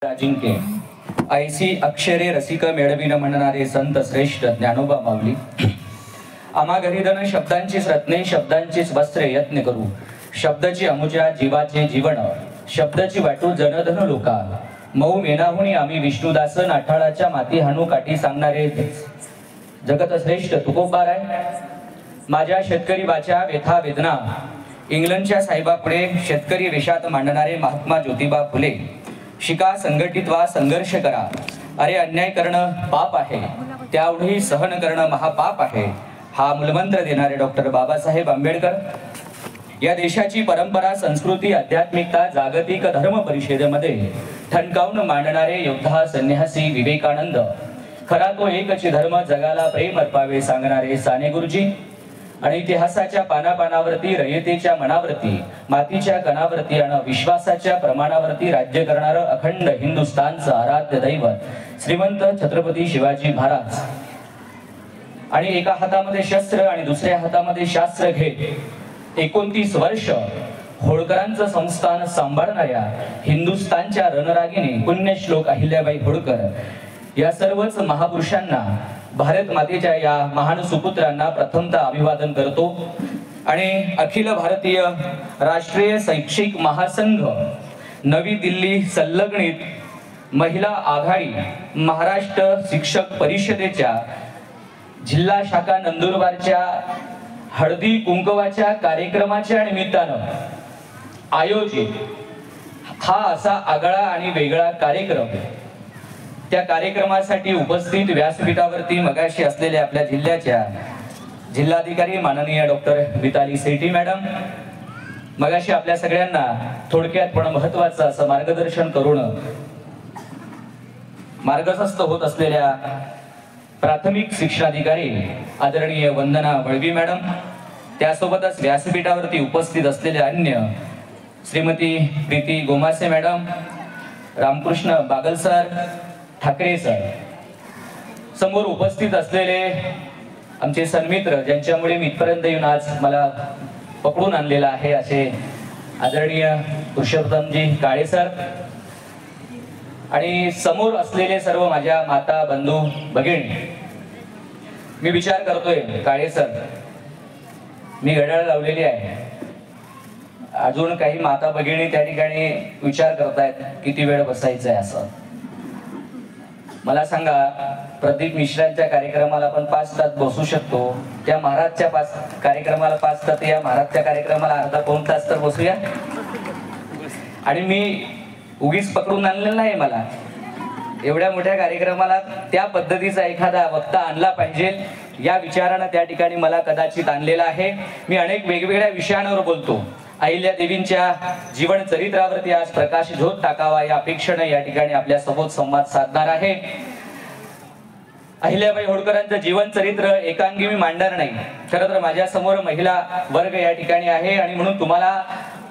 अजिंक्य ऐसी अक्षरे रसिक मेळविन म्हणणारे संत श्रेष्ठ ज्ञानोबा माऊली। आम्हा घरी धन शब्दांचीच रत्ने, शब्दांचीच वस्त्रे यत्न करू, शब्दाची अमुच्या जीवाचे जीवन, शब्दाची वाटू जनधन लोका। मऊ मेनाहुनी आम्ही विष्णुदास, नाठाळाच्या माती हाणू काठी सांगणारे जगत श्रेष्ठ तुकोबार आहे। माझ्या शेतकरी वाचा व्यथा वेदना, इंग्लंडच्या साहेबापुढे शेतकरी वेशात मांडणारे महात्मा ज्योतिबा फुले। शिका, संघटित व्हा, संघर्ष करा, अरे अन्याय करणं पाप आहे, त्यावढी सहन करणं महापाप आहे, हा मूलमंत्र देणारे डॉक्टर बाबासाहेब आंबेडकर। या देशाची परंपरा, संस्कृती, आध्यात्मिकता जागतिक धर्म परिषदेमध्ये ठणकावून मांडणारे योद्धा संन्यासी विवेकानंद। खरा तो एकच धर्म, जगाला प्रेम अर्पावे सांगणारे साने गुरुजी। आणि इतिहासाच्या पानापानावरती, रयतेच्या मनावरती, मातीच्या कणावरती आणि विश्वासाच्या प्रमाणावरती राज्य करणारं अखंड हिंदुस्थानचं आराध्य दैवत श्रीमंत छत्रपती शिवाजी महाराज। आणि एका हातामध्ये शस्त्र आणि दुसऱ्या हातामध्ये शास्त्र घेत 29 वर्ष होळकरांचं संस्थान सांभाळणाऱ्या हिंदुस्थानच्या रणरागिणी पुण्यश्लोक अहिल्याबाई होळकर या सर्वच महापुरुषांना, भारत मातेच्या या महान सुपुत्रांना प्रथमतः अभिवादन करतो। आणि अखिल भारतीय राष्ट्रीय शैक्षिक महासंघ नवी दिल्ली संलग्नित महिला आघाडी महाराष्ट्र शिक्षक परिषदेच्या जिल्हा शाखा नंदुरबारच्या हळदी कुंकवाच्या कार्यक्रमाच्या निमित्तानं आयोजित हा असा आगळा आणि वेगळा कार्यक्रम। त्या कार्यक्रमासाठी उपस्थित व्यासपीठावरती मगाशी असलेल्या आपल्या जिल्ह्याच्या जिल्हाधिकारी माननीय डॉक्टर मिताली सेठी मॅडम, मगाशी आपल्या सगळ्यांना थोडक्यात पण महत्त्वाचं असं मार्गदर्शन करून मार्गस्थ होत असलेल्या प्राथमिक शिक्षणाधिकारी आदरणीय वंदना वळवी मॅडम, त्यासोबतच व्यासपीठावरती उपस्थित असलेले अन्य Shrimati Preeti Gomase madam, Ramkrishna Bagal sir, Thackeray sir, समोर उपस्थित असलेले आमचे सन्मित्र ज्यांच्यामुळे मी इथपर्यंत येऊन आज मला पकडून आणलेला आहे असे आदरणीय पुरुषोत्तमजी काळे सर, आणि समोर असलेले सर्व माझ्या माता बंधू भगिनी। मी विचार करतोय काळे सर, मी घड्याळ लावलेली आहे, अजून काही माता भगिनी त्या ठिकाणी विचार करतायत किती वेळ बसायचं आहे असं। मला सांगा, प्रदीप मिश्रांच्या कार्यक्रमाला आपण 5 तास बसू शकतो, त्या महाराजच्या कार्यक्रमाला 5 तास, या महाराजच्या कार्यक्रमाला अर्धा पाऊण तास तर बसूया। आणि मी उगीच पकडून आणलेलं नाही, मला एवढ्या मोठ्या कार्यक्रमाला त्या पद्धतीचा एखादा वक्ता आणला पाहिजे या विचारानं त्या ठिकाणी मला कदाचित आणलेला आहे। मी अनेक वेगवेगळ्या विषयांवर बोलतो, अहिल्या देवींच्या जीवन चरित्रावरती आज प्रकाश झोत टाकावा या अपेक्षेने या ठिकाणी आपल्या सोबत संवाद साधणार आहे। अहिल्याबाई होळकरांचं जीवन चरित्र एकांगी मी मांडणार नाही, खरं तर माझ्या समोर महिला वर्ग या ठिकाणी आहे आणि म्हणून तुम्हाला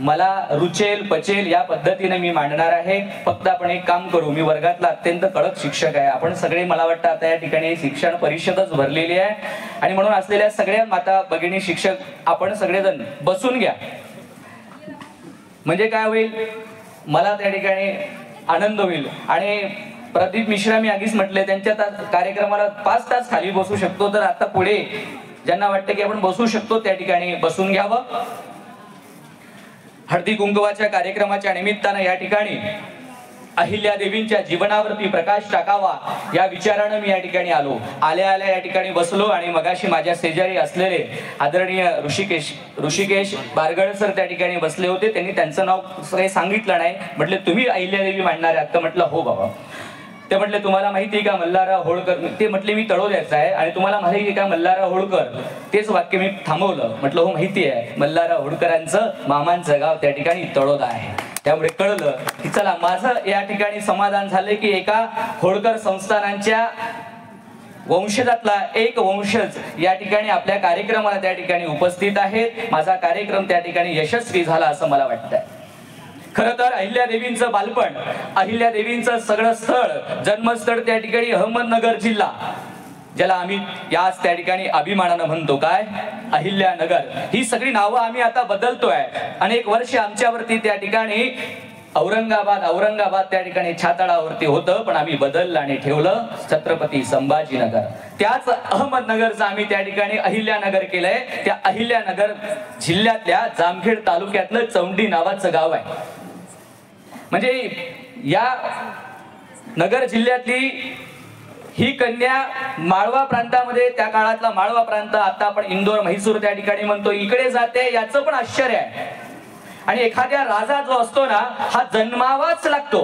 मला रुचेल पचेल या पद्धतीने मी मांडणार आहे। फक्त आपण एक काम करू, मी वर्गातला अत्यंत कडक शिक्षक आहे, आपण सगळे मला वाटतं आता या ठिकाणी शिक्षण परिषदच भरलेली आहे आणि म्हणून असलेल्या सगळ्या माता भगिनी शिक्षक आपण सगळेजण बसून घ्या, म्हणजे काय होईल, मला त्या ठिकाणी आनंद होईल। आणि प्रदीप मिश्रा मी आधीच म्हटले, त्यांच्या कार्यक्रमाला 5 तास खाली बसू शकतो, तर आता पुढे ज्यांना वाटतं की आपण बसू शकतो त्या ठिकाणी बसून घ्यावं। हळदी कुंकवाच्या कार्यक्रमाच्या निमित्तानं या ठिकाणी अहिल्या देवींच्या जीवनावरती प्रकाश टाकावा या विचारानं मी या ठिकाणी आलो। आल्या आल्या या ठिकाणी बसलो आणि मगाशी माझ्या शेजारी असलेले आदरणीय ऋषिकेश बारगळ सर त्या ठिकाणी बसले होते, त्यांनी त्यांचं नाव काही सांगितलं नाही, म्हटले तुम्ही अहिल्या देवी मांडणार आहात? म्हटलं हो बाबा। ते म्हटले तुम्हाला माहिती का मल्हारराव होळकर? ते म्हटले मी तळोद्याचा आहे आणि तुम्हाला माहिती का मल्हारराव होळकर? तेच वाक्य मी थांबवलं, म्हटलं हो माहिती आहे, मल्हारराव होळकरांचं मामांचं गाव त्या ठिकाणी तळोदा आहे। त्यामुळे कळलं की चला, माझं या ठिकाणी समाधान झाले की एका होळकर संस्थानांच्या वंशजातला एक वंशज या ठिकाणी आपल्या कार्यक्रमाला त्या ठिकाणी उपस्थित आहेत। माझा कार्यक्रम त्या ठिकाणी यशस्वी झाला असं मला वाटतंय। खरं तर अहिल्यादेवींचं बालपण, अहिल्यादेवींचं सगळं स्थळ, जन्मस्थळ त्या ठिकाणी अहमदनगर जिल्हा, ज्याला आम्ही याच त्या ठिकाणी अभिमानानं म्हणतो काय, अहिल्यानगर। ही सगळी नावं आम्ही आता बदलतोय, अनेक वर्ष आमच्यावरती त्या ठिकाणी औरंगाबाद त्या ठिकाणी छाताळावरती होतं, पण आम्ही बदललं आणि ठेवलं छत्रपती संभाजीनगर. त्याच अहमदनगरचं आम्ही त्या ठिकाणी अहिल्यानगर केलंय. त्या अहिल्यानगर जिल्ह्यातल्या जामखेड तालुक्यातलं चौंडी नावाचं गाव आहे. म्हणजे या नगर जिल्ह्यातली ही कन्या माळवा प्रांतामध्ये, त्या काळातला माळवा प्रांत, आता आपण इंदोर म्हैसूर त्या ठिकाणी म्हणतो, इकडे जाते. याचं पण आश्चर्य आहे. आणि एखाद्या राजा जो असतो ना, हा जन्मावाच लागतो.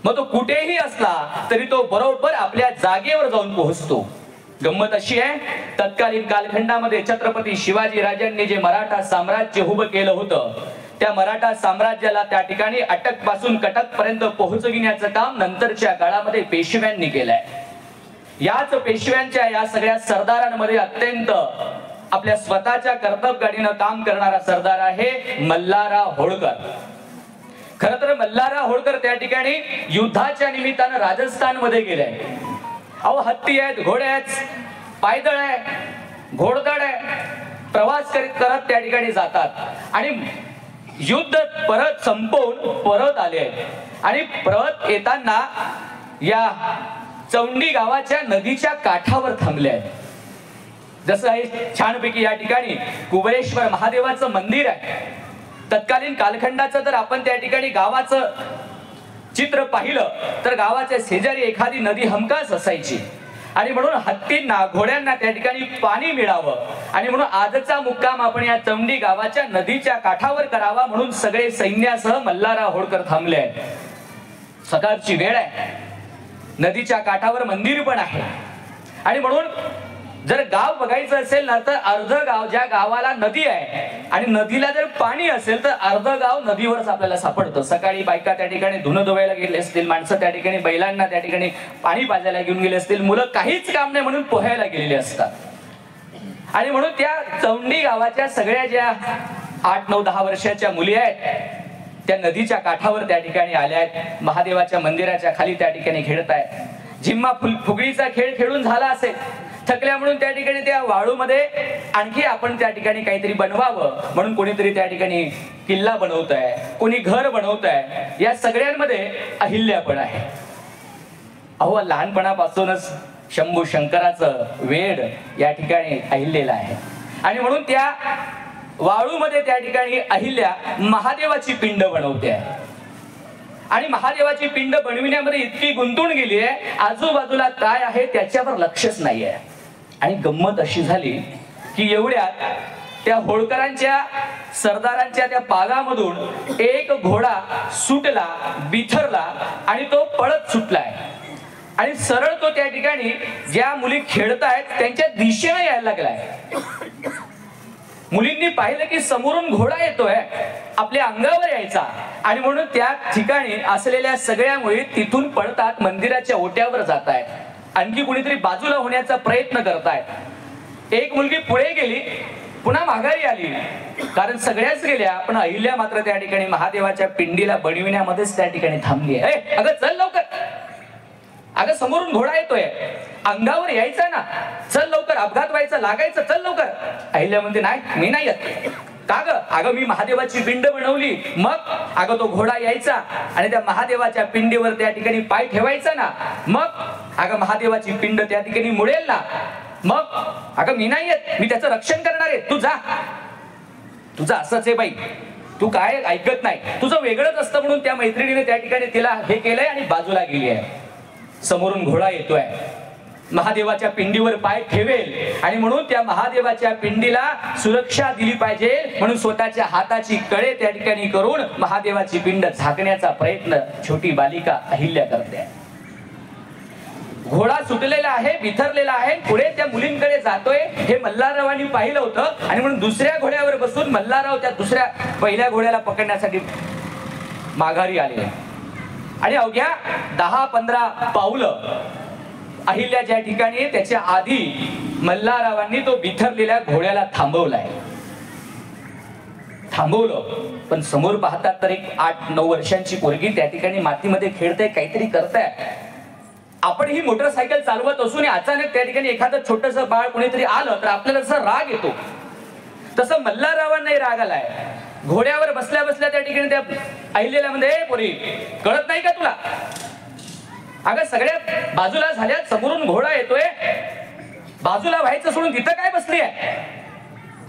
मग तो कुठेही असला तरी तो बरोबर आपल्या जागेवर जाऊन पोहोचतो. गंमत अशी आहे, तत्कालीन कालखंडामध्ये छत्रपती शिवाजी राजांनी जे मराठा साम्राज्य उभं केलं होतं, त्या मराठा साम्राज्याला त्या ठिकाणी अटक पासून कटक पर्यंत पोहोचविण्याचं काम नंतरच्या काळामध्ये पेशव्यांनी केलंय. याच पेशव्यांच्या या सगळ्या सरदारांमध्ये अत्यंत आपल्या स्वतःच्या कर्तबगाडीनं काम करणारा सरदार आहे मल्हारराव होळकर. खर तर मल्हारराव होळकर त्या ठिकाणी युद्धाच्या निमित्तानं राजस्थान मध्ये गेले. अहो, हत्ती आहेत, घोडे आहेत, पायदळ आहे, घोडदळ आहे, प्रवास करत त्या ठिकाणी जातात आणि युद्ध परत संपवून परत आले. आणि परत येताना या चौंडी गावाच्या नदीच्या काठावर थांबले आहेत. जसं आहे छानपैकी या ठिकाणी कुबेरेश्वर महादेवाचं मंदिर आहे. तत्कालीन कालखंडाचं जर आपण त्या ठिकाणी गावाचं चित्र पाहिलं तर गावाच्या शेजारी एखादी नदी हमखास असायची. आणि म्हणून हत्तींना, घोड्यांना त्या ठिकाणी पाणी मिळावं आणि म्हणून आजचा मुक्काम आपण या चौंडी गावाच्या नदीच्या काठावर करावा म्हणून सगळे सैन्यासह मल्हारराव होळकर थांबले आहेत. सकाळची वेळ आहे, नदीच्या काठावर मंदिर पण आहे. आणि म्हणून जर गाव बघायचं असेल ना तर अर्ध गाव, ज्या गावाला नदी आहे आणि नदीला जर पाणी असेल तर अर्ध गाव नदीवरच आपल्याला सापडतं. सकाळी बायका त्या ठिकाणी धुणं धुवायला गेले असतील, माणसं त्या ठिकाणी बैलांना त्या ठिकाणी पाणी पाजायला घेऊन गेले असतील, मुलं काहीच काम नाही म्हणून पोहायला गेलेले असतात. आणि म्हणून त्या चौंडी गावाच्या सगळ्या ज्या 8, 9, 10 वर्षाच्या मुली आहेत त्या नदीच्या काठावर त्या ठिकाणी आल्या आहेत. महादेवाच्या मंदिराच्या खाली त्या ठिकाणी खेळत आहेत. झिम्मा फुगडीचा खेळ खेळून झाला असेल, थकल्या म्हणून त्या ठिकाणी त्या वाळूमध्ये आणखी आपण त्या ठिकाणी काहीतरी बनवावं म्हणून कोणीतरी त्या ठिकाणी किल्ला बनवत आहे, कोणी घर बनवत आहे. या सगळ्यांमध्ये अहिल्या पण आहे. अहो, लहानपणापासूनच शंभू शंकराचं वेड या ठिकाणी अहिल्याला आहे. आणि म्हणून त्या वाळूमध्ये त्या ठिकाणी अहिल्या महादेवाची पिंड बनवते आहे. आणि महादेवाची पिंड बनविण्यामध्ये इतकी गुंतून गेली आहे, आजूबाजूला काय आहे त्याच्यावर लक्षच नाही आहे. आणि गंमत अशी झाली की एवढ्यात त्या होळकरांच्या सरदारांच्या त्या पागामधून एक घोडा सुटला, बिथरला आणि तो पळत सुटलाय. आणि सरळ तो त्या ठिकाणी ज्या मुली खेळतायत त्यांच्या दिशेने यायला लागलाय. मुलींनी पाहिलं की समोरून घोडा येतोय, आपल्या अंगावर यायचा. आणि म्हणून त्या ठिकाणी असलेल्या सगळ्या मुली तिथून पळतात, मंदिराच्या ओट्यावर जात आहेत. आणखी कुणीतरी बाजूला होण्याचा प्रयत्न करतायत. एक मुलगी पुढे गेली, पुन्हा माघारी आली, कारण सगळ्याच गेल्या पण अहिल्या मात्र त्या ठिकाणी महादेवाच्या पिंडीला बनविण्यामध्येच त्या ठिकाणी थांबली आहे. अगं चल लवकर, अगं समोरून घोडा येतोय, अंगावर यायचा ना, चल लवकर, अपघात व्हायचा, लागायचं, चल लवकर. अहिल्या म्हणते नाही, मी नाही येत. का ग? अगं मी महादेवाची पिंड बनवली. मग? अगं तो घोडा यायचा आणि त्या महादेवाच्या पिंडीवर त्या ठिकाणी पाय ठेवायचा ना. मग? अगं महादेवाची पिंड त्या ठिकाणी मुडेल ना. मग? अगं मी नाही येत, मी त्याचं रक्षण करणार आहे, तू जा. तुझं असंच आहे बाई, तू काय ऐकत नाही, तुझं वेगळंच असतं. म्हणून त्या मैत्रिणीने त्या ठिकाणी तिला हे केलंय आणि बाजूला गेली आहे. समोरून घोडा येतोय, महादेवाच्या पिंडीवर पाय ठेवेल आणि म्हणून त्या महादेवाच्या पिंडीला सुरक्षा दिली पाहिजे म्हणून स्वतःच्या हाताची कळे त्या ठिकाणी करून महादेवाची पिंड झाकण्याचा प्रयत्न छोटी बालिका अहिल्या करते. घोडा सुटलेला आहे, बिथरलेला आहे, पुढे त्या मुलींकडे जातोय हे मल्हाररावांनी पाहिलं होतं. आणि म्हणून दुसऱ्या घोड्यावर बसून मल्हारराव त्या दुसऱ्या पहिल्या घोड्याला पकडण्यासाठी माघारी आले. आणि अवघ्या 10-15 पावलं अहिल्या ज्या ठिकाणी त्याच्या आधी मल्हाररावांनी तो बिथरलेल्या घोड्याला थांबवलाय. थांबवलं पण समोर पाहतात तर एक 8-9 वर्षांची पोरगी त्या ठिकाणी मातीमध्ये खेळते, काहीतरी करताय. आपण ही मोटरसायकल चालवत असून अचानक त्या ठिकाणी एखादं छोटस बाळ कोणीतरी आलं तर आपल्याला जसा राग येतो तसं मल्हाररावांनाही राग आलाय. घोड्यावर बसल्या बसल्या त्या ठिकाणी त्या अहिल्याला म्हणजे पोरी कळत नाही का तुला? अगं सगळ्यात बाजूला झाल्यात, समोरून घोडा येतोय, बाजूला व्हायचं सोडून तिथं काय बसली आहे?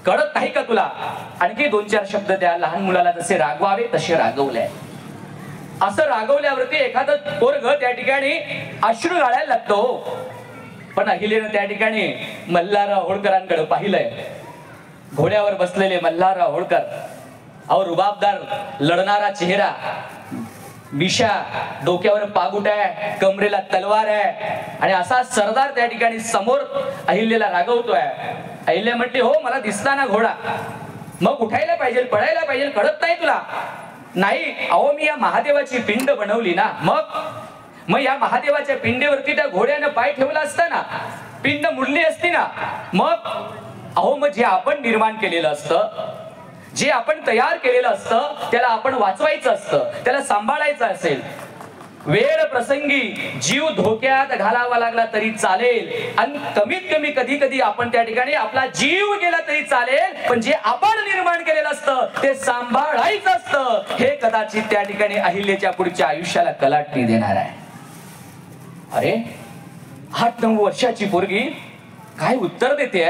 कळत नाही का तुला? आणखी 2-4 शब्द त्या लहान मुलाला जसे रागवावे तसे रागवले. असं रागवल्यावरती एखादं पोरग त्या ठिकाणी अश्रू गाळायला लागतो. पण अहिलेनं त्या ठिकाणी मल्हारराव होळकरांकडे पाहिलंय. घोड्यावर बसलेले मल्हारराव होळकर, अहो रुबाबदार लढणारा चेहरा, मिशा, डोक्यावर पागुट आहे, कमरेला तलवार आहे आणि असा सरदार त्या ठिकाणी समोर अहिल्याला रागवतोय. अहिल्या म्हटली, हो मला दिसला ना घोडा, मग उठायला पाहिजे, पडायला पाहिजे, कळत नाही तुला? नाही अहो मी या महादेवाची पिंड बनवली ना, मग या महादेवाच्या पिंडेवरती त्या घोड्यानं पाय ठेवला असता ना, पिंड मुडली असती ना, मग अहो मग जे आपण निर्माण केलेलं असतं, जे आपण तयार केलेलं असतं, त्याला आपण वाचवायचं असतं, त्याला सांभाळायचं असेल. वेळ प्रसंगी जीव धोक्यात घालावा लागला तरी चालेल आणि कमीत कमी कधी कधी आपण त्या ठिकाणी आपला जीव गेला तरी चालेल, पण जे आपण निर्माण केलेलं असतं ते सांभाळायचं असतं. हे कदाचित त्या ठिकाणी अहिल्याच्या पुढच्या आयुष्याला कलाटणी देणार आहे. अरे 8-9 वर्षाची पोरगी काय उत्तर देते?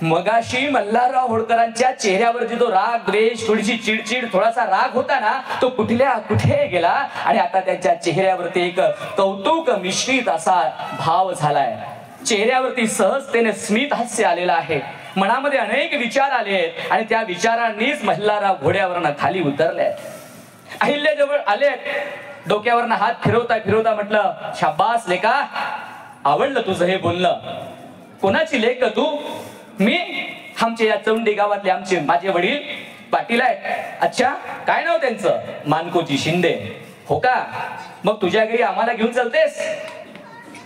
मगाशी मल्हारराव होळकरांच्या चेहऱ्यावरती तो राग, द्वेष, थोडीशी चिडचिड, थोडासा राग होता ना, तो कुठे गेला आणि आता त्याच्या चेहऱ्यावरती एक कौतुक मिश्रित असा भाव झालाय. चेहऱ्यावरती सहजतेने स्मित हास्य आलेलं आहे. मनामध्ये अनेक विचार आले आहेत आणि त्या विचारांनीच मल्हारराव घोड्यावरनं खाली उतरले. अहिल्याजवळ आले, डोक्यावरनं हात फिरवता म्हटलं, शाबास लेका, आवडलं तुझं हे बोलणं. कोणाची लेक तू? मी आमच्या या चौंडी गावातले माझे वडील पाटील आहेत. अच्छा, काय नाव त्यांचं? मानकोजी शिंदे. हो का? मग तुझ्या घरी आम्हाला घेऊन चलतेस?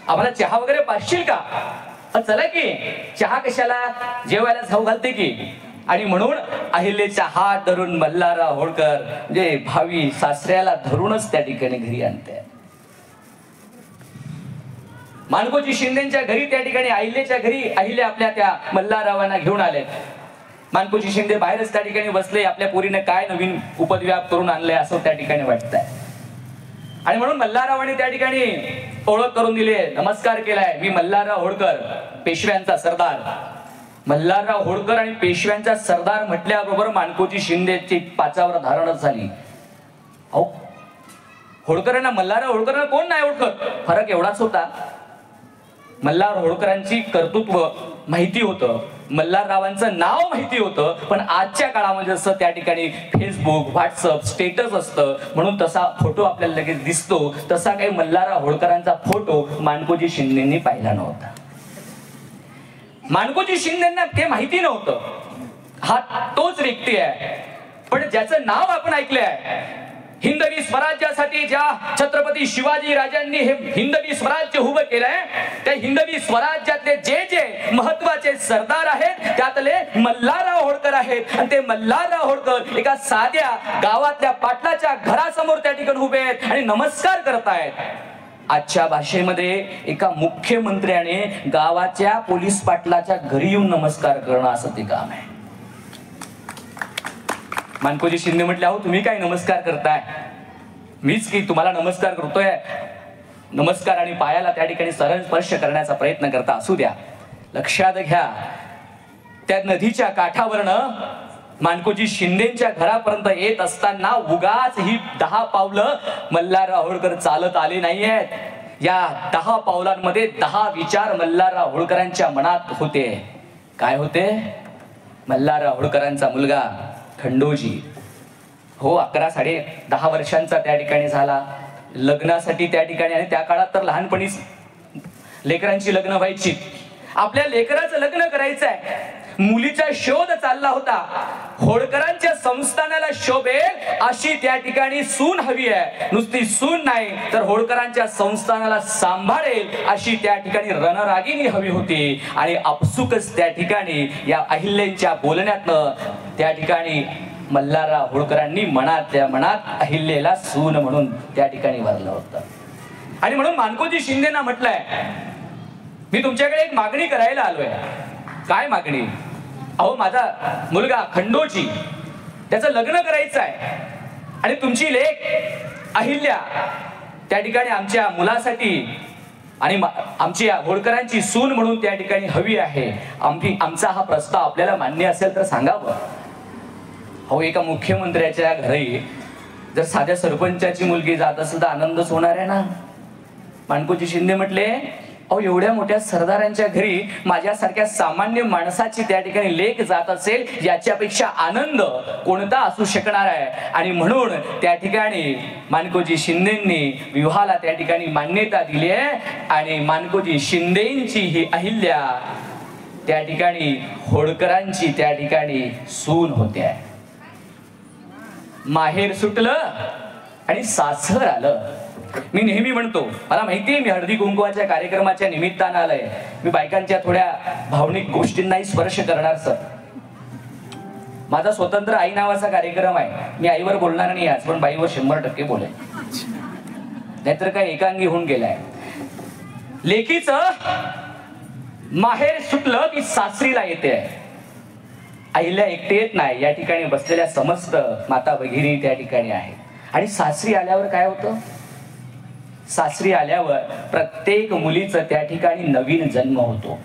आम्हाला चहा वगैरे पाचशील का? चला की, चहा कशाला, जेवायला खाऊ घालते की. आणि म्हणून अहिल्याचा हात धरून मल्हारराव होळकर म्हणजे भावी सासऱ्याला धरूनच त्या ठिकाणी घरी आणते. मानकोजी शिंदेच्या घरी त्या ठिकाणी अहिल्याच्या घरी अहिल्या आपल्या त्या मल्हाररावांना घेऊन आले. मानकोजी शिंदे बाहेरच त्या ठिकाणी बसले. आपल्या पोरीने काय नवीन उपद्व्याप करून आणलंय असं त्या ठिकाणी वाटतंय. आणि म्हणून मल्हाररावांनी त्या ठिकाणी ओळख करून दिली. नमस्कार केलाय, मी मल्हारराव होळकर, पेशव्यांचा सरदार. मल्हारराव होळकर आणि पेशव्यांचा सरदार म्हटल्याबरोबर मानकोजी शिंदेची पाचावर धारणच झाली. अहो होळकरांना मल्हारराव होळकरांना कोण नाही ओळखत? फरक एवढाच होता, मल्हार होळकरांची कर्तृत्व माहिती होतं, मल्हाररावांचं नाव माहिती होतं. पण आजच्या काळामध्ये जसं त्या ठिकाणी फेसबुक, व्हॉट्सअप स्टेटस असतं म्हणून तसा फोटो आपल्याला लगेच दिसतो, तसा काही मल्हारराव होळकरांचा फोटो मानकोजी शिंदेंनी पाहिला नव्हता. मानकोजी शिंदेंना ते माहिती नव्हतं हा तोच व्यक्ती आहे, पण ज्याचं नाव आपण ऐकले आहे. हिंदवी स्वराज्यासाठी ज्या छत्रपती शिवाजी राजांनी हे हिंदवी स्वराज्य उभं केलंय, त्या हिंदवी स्वराज्यातले जे जे महत्वाचे सरदार आहेत त्यातले मल्हारराव होळकर आहेत. आणि ते मल्हारराव होळकर एका साध्या गावातल्या पाटलाच्या घरासमोर त्या ठिकाणी उभे आहेत आणि नमस्कार करतायत. आजच्या भाषेमध्ये एका मुख्यमंत्र्याने गावाच्या पोलीस पाटलाच्या घरी येऊन नमस्कार करणं असं ते काम आहे. मानकोजी शिंदे म्हटले, अहो तुम्ही काय नमस्कार करताय? मीच की तुम्हाला नमस्कार करतोय. नमस्कार आणि पायाला त्या ठिकाणी सरळ स्पर्श करण्याचा प्रयत्न करता असू द्या. लक्षात घ्या, त्या नदीच्या काठावरनं मानकोजी शिंदेच्या घरापर्यंत येत असताना उगाच ही 10 पावलं मल्हारराव होळकर चालत आले नाहीयेत. या 10 पावलांमध्ये 10 विचार मल्हारराव होळकरांच्या मनात होते. काय होते? मल्हारराव होळकरांचा मुलगा खंडोजी, हो 11-10 वर्षांचा त्या ठिकाणी झाला. लग्नासाठी त्या ठिकाणी, आणि त्या काळात तर लहानपणीच लेकरांची लग्न व्हायची. आपल्या लेकराचं लग्न करायचंय, मुलीचा शोध चालला होता. होळकरांच्या संस्थानाला शोभेल अशी त्या ठिकाणी सून हवी आहे. नुसती सून नाही तर होळकरांच्या संस्थानाला सांभाळेल अशी त्या ठिकाणी रणरागिणी हवी होती. आणि आपसुकच त्या ठिकाणी या अहिल्याच्या बोलण्यातनं त्या ठिकाणी मल्हारराव होळकरांनी मनातल्या मनात अहिल्याला सून म्हणून त्या ठिकाणी वरलं होतं. आणि म्हणून मानकोजी शिंदेना म्हटलंय, मी तुमच्याकडे एक मागणी करायला आलोय. काय मागणी? अहो माझा मुलगा खंडोजी त्याचं लग्न करायचं आहे आणि तुमची लेक अहिल्या त्या ठिकाणी आमच्या मुलासाठी आणि आमची होळकरांची सून म्हणून त्या ठिकाणी हवी आहे, आमचा हा प्रस्ताव आपल्याला मान्य असेल तर सांगावं. अहो, एका मुख्यमंत्र्याच्या घरी जर साध्या सरपंचाची मुलगी जात असेल तर आनंदच होणार आहे ना. माणकोजी शिंदे म्हटले, अहो एवढ्या मोठ्या सरदारांच्या घरी माझ्यासारख्या सामान्य माणसाची त्या ठिकाणी लेक जात असेल याच्यापेक्षा आनंद कोणता असू शकणार आहे. आणि म्हणून त्या ठिकाणी माणकोजी शिंदेंनी विवाहाला त्या ठिकाणी मान्यता दिली आहे आणि माणकोजी शिंदेंची ही अहिल्या त्या ठिकाणी होळकरांची त्या ठिकाणी सून होते. माहेर सुटलं आणि सासर आलं. मी नेहमी म्हणतो, मला माहितीये मी हळदी कुंकवाच्या कार्यक्रमाच्या निमित्तानं आलंय, मी बायकांच्या थोड्या भावनिक गोष्टींनाही स्पर्श करणार सर. माझा स्वतंत्र आई नावाचा कार्यक्रम आहे, मी आईवर बोलणार नाही आज, पण बाईवर 100% बोलेल, नाहीतर काय एकांगी होऊन गेलाय. लेकीचं माहेर सुटलं की सासरीला येते. आईला एकटे येत नाही, या ठिकाणी बसलेल्या समस्त माता भगिनी त्या ठिकाणी आहे. आणि सासरी आल्यावर काय होतं? सासरी आल्यावर प्रत्येक मुलीचं त्या ठिकाणी नवीन जन्म होतो.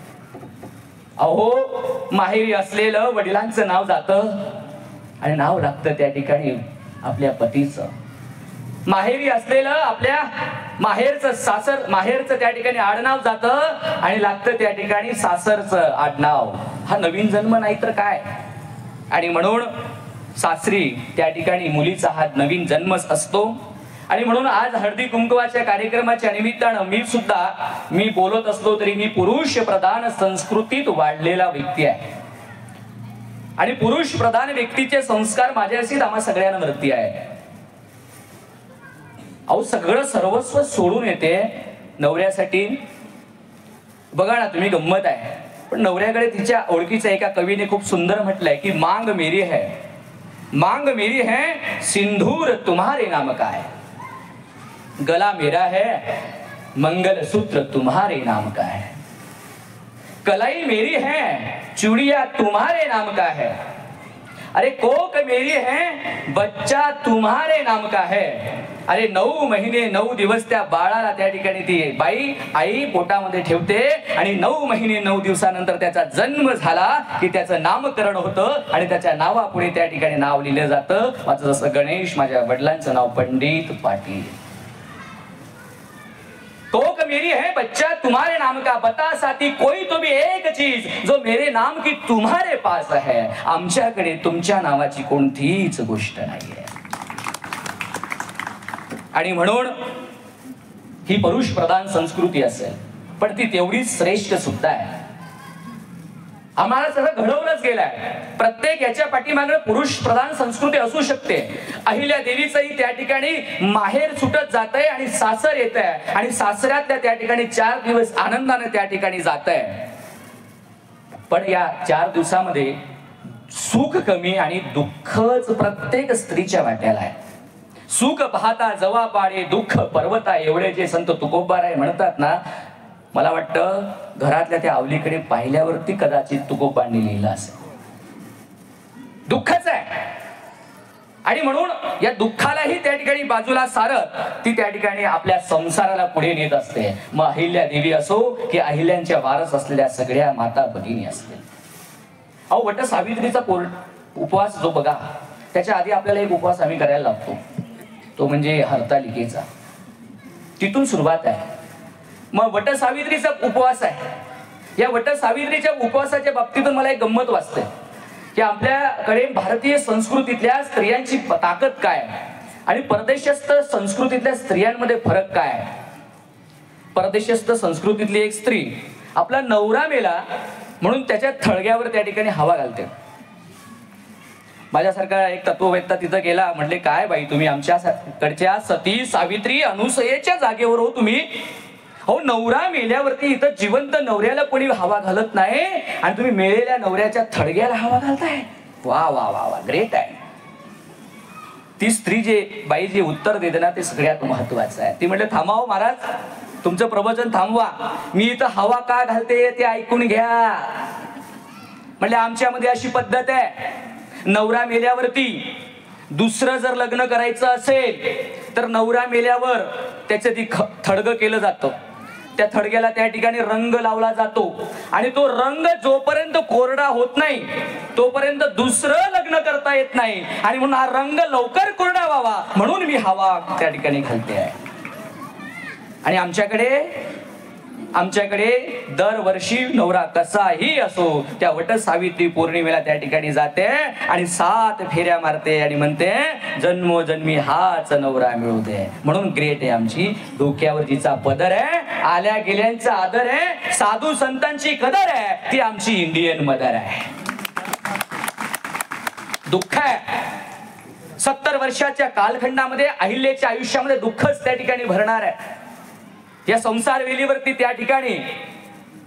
अहो, माहेरी असलेलं वडिलांचं नाव जातं आणि नाव लागतं त्या ठिकाणी आपल्या पतीचं. माहेरी असलेलं आपल्या माहेरचं त्या ठिकाणी आडनाव जातं आणि लागतं त्या ठिकाणी सासरचं आडनाव. हा नवीन जन्म नाही तर काय. आणि म्हणून सासरी त्या ठिकाणी मुलीचा हा नवीन जन्मच असतो. आणि म्हणून आज हळदी कुंकवाच्या कार्यक्रमाच्या निमित्तानं मी बोलत असलो तरी मी पुरुष प्रधान संस्कृतीत वाढलेला व्यक्ती आहे आणि पुरुष प्रधान व्यक्तीचे संस्कार माझ्याशी आम्हा सगळ्यांना वरती आहे. अहो, सगळं सर्वस्व सोडून येते नवऱ्यासाठी. बघा ना तुम्ही, गंमत आहे, पण नवऱ्याकडे तिच्या ओळखीच्या एका कवीने खूप सुंदर म्हटलंय की मांग मेरी है सिंदूर तुम्हारे नाम का है, गला मेरा है मंगलसूत्र तुम्हारे नाम का है, कलाई मेरी है चूड़िया तुम्हारे नाम का है, अरे कोक मेरी है बच्चा तुम्हारे नाम का है. अरे 9 महिने 9 दिवस त्या बाळाला त्या ठिकाणी ती आई पोटामध्ये ठेवते आणि 9 महिने 9 दिवसानंतर त्याचा जन्म झाला की त्याचं नामकरण होतं आणि त्याच्या नावापुढे त्या ठिकाणी नाव लिहिलं जातं. माझं जसं गणेश, माझ्या वडिलांचं नाव पंडित पाटील. कोक मेरी है बच्चा तुम्हारे नाम का, बता साथी कोई तो भी एक चीज जो मेरे नाम की तुम्हारे पास है. आमच्याकडे तुमच्या नावाची कोणतीच गोष्ट नाहीये. आणि म्हणून ही पुरुष प्रधान संस्कृती असेल, पण ती तेवढीच श्रेष्ठ सुद्धा आहे. आम्हाला सगळं घडवलंच गेलंय. प्रत्येक याच्या पाठीमागे पुरुष प्रधान संस्कृती असू शकते. अहिल्या देवीचंही त्या ठिकाणी माहेर सुटत जात आहे आणि सासर येत आहे आणि सासऱ्यातल्या त्या ठिकाणी 4 दिवस आनंदाने त्या ठिकाणी जात आहे. पण या 4 दिवसामध्ये सुख कमी आणि दुःखच प्रत्येक स्त्रीच्या वाट्याला आहे. सुख पाहता जवा पाडे दुःख पर्वता, एवढे जे संत तुकोबाराय म्हणतात ना, मला वाटतं घरातल्या त्या आवलीकडे पाहिल्यावरती कदाचित तुकोबांनी लिहिलं असेल. दुःखच आहे आणि म्हणून या दुःखालाही त्या ठिकाणी बाजूला सारत ती त्या ठिकाणी आपल्या संसाराला पुढे नेत असते. मग अहिल्या देवी असो की अहिल्यांच्या वारस असलेल्या सगळ्या माता भगिनी असतील. अहो, वट सावित्रीचा उपवास जो बघा, त्याच्या आधी आपल्याला एक उपवास आम्ही करायला लागतो, तो म्हणजे हरतालिकेचा. तिथून सुरुवात आहे. मग वट सावित्रीचा उपवास आहे. या वट सावित्रीच्या उपवासाच्या बाबतीतून मला एक गंमत वाटते की आपल्याकडे भारतीय संस्कृतीतल्या स्त्रियांची ताकद काय आणि परदेशस्थ संस्कृतीतल्या स्त्रियांमध्ये फरक काय आहे. परदेशस्थ संस्कृतीतली एक स्त्री आपला नवरा मेला म्हणून त्याच्या थळग्यावर त्या ठिकाणी हवा घालते. माझ्यासारखा एक तत्ववेत्ता तिथं गेला, म्हटले काय बाई तुम्ही आमच्याकडच्या सती सावित्री अनुसयेच्या जागेवर हो तुम्ही. हो, नवरा मेल्यावरती इथं जिवंत नवऱ्याला कोणी हवा घालत नाही आणि तुम्ही मेलेल्या नवऱ्याच्या थडग्याला हवा घालताय. वा वा वा वा, ग्रेट आहे. ती स्त्री बाई जे उत्तर देते ना ते सगळ्यात महत्वाचं आहे. ती म्हटले थांबाव महाराज, तुमचं प्रवचन थांबवा, मी इथं हवा का घालते ते ऐकून घ्या. म्हणजे आमच्यामध्ये अशी पद्धत आहे नवरा मेल्यावरती दुसरं जर लग्न करायचं असेल तर नवरा मेल्यावर त्याचं ती थडगं केलं जातं. त्या थडग्याला त्या ठिकाणी रंग लावला जातो आणि तो रंग जोपर्यंत कोरडा होत नाही तोपर्यंत दुसरं लग्न करता येत नाही. आणि म्हणून हा रंग लवकर कोरडा व्हावा म्हणून मी हवा त्या ठिकाणी घालते आहे. आणि आमच्याकडे दरवर्षी नवरा कसाही असो त्या वट सावित्री पौर्णिमेला त्या ठिकाणी जाते आणि 7 फेऱ्या मारते आणि म्हणते जन्मोजन्मी हाच नवरा मिळू दे. म्हणून ग्रेट आहे आमची. डोक्यावर तिचा पदर आहे, आल्या गेल्यांचा आदर आहे, साधू संतांची कदर आहे, ती आमची इंडियन मदर आहे. दुःख आहे 70 वर्षाच्या कालखंडामध्ये अहिल्याच्या आयुष्यामध्ये दुःखच त्या ठिकाणी भरणार आहे. या संसार वेलीवरती त्या ठिकाणी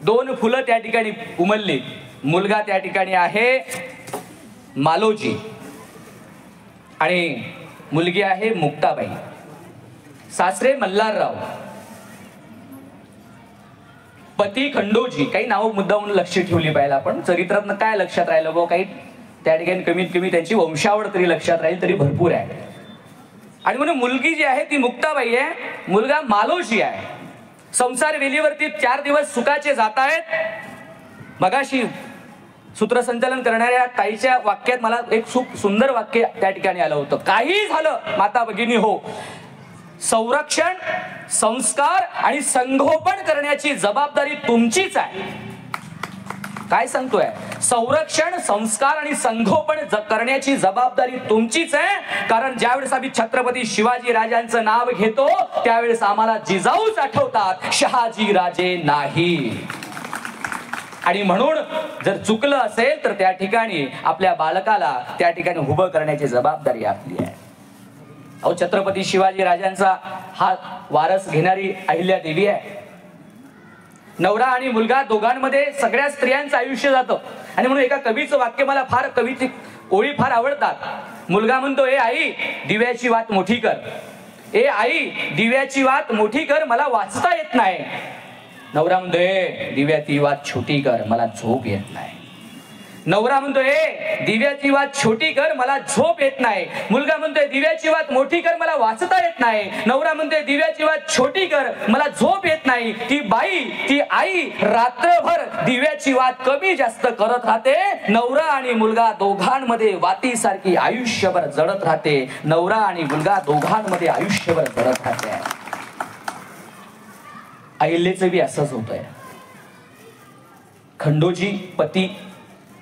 2 फुलं त्या ठिकाणी उमलली. मुलगा त्या ठिकाणी आहे मालोजी आणि मुलगी आहे मुक्ताबाई. सासरे मल्हारराव, पती खंडोजी. काही नाव मुद्दामून लक्ष ठेवली पाहिजे आपण. चरित्रात काय लक्षात राहिलं बघ, काही त्या ठिकाणी कमीत कमी त्यांची वंशावळ तरी लक्षात राहील तरी भरपूर आहे. आणि म्हणून मुलगी जी आहे ती मुक्ताबाई आहे, मुलगा मालोजी आहे. संसार वेलीवरती 4 दिवस सुखाचे जात आहेत. मगाशी सूत्रसंचालन करणाऱ्या ताईच्या वाक्यात मला एक खूप सुंदर वाक्य त्या ठिकाणी आलं होतं. काही झालं माता भगिनी हो, संरक्षण, संस्कार आणि संगोपन करण्याची जबाबदारी तुमचीच आहे. काय सांगतोय? संरक्षण, संस्कार आणि संगोपन करण्याची जबाबदारी तुमचीच आहे. कारण ज्यावेळेस आम्ही छत्रपती शिवाजी राजांचं नाव घेतो त्यावेळेस आम्हाला जिजाऊच आठवतात, शहाजी राजे नाही. आणि म्हणून जर चुकलं असेल तर त्या ठिकाणी आपल्या बालकाला त्या ठिकाणी उभं करण्याची जबाबदारी आपली आहे. अहो, छत्रपती शिवाजी राजांचा हा वारस घेणारी अहिल्यादेवी आहे. नवरा आणि मुलगा दोघांमध्ये सगळ्या स्त्रियांचं आयुष्य जातं. आणि म्हणून एका कवीचं वाक्य मला फार, कवीची ओळी फार आवडतात. मुलगा म्हणतो, ए आई दिव्याची वात मोठी कर, ए आई दिव्याची वात मोठी कर, मला वाचता येत नाही. नवरा म्हणतो, ए दिव्याची वात छोटी कर, मला झोप येत नाही. नवरा म्हणतोय, दिव्याची वात छोटी कर, मला झोप येत नाही. मुलगा म्हणतोय, दिव्याची वात मोठी कर, मला वाचता येत नाही. नवरा म्हणतोय, दिव्याची वात छोटी कर, मला झोप येत नाही. ती बाई, ती आई रात्रभर दिव्याची वात कमी जास्त करत राहते. नवरा आणि मुलगा दोघांमध्ये वातीसारखी आयुष्यभर जळत राहते. नवरा आणि मुलगा दोघांमध्ये आयुष्यभर जळत राहते. अहिल्याचं बी असंच होतंय. खंडोजी पती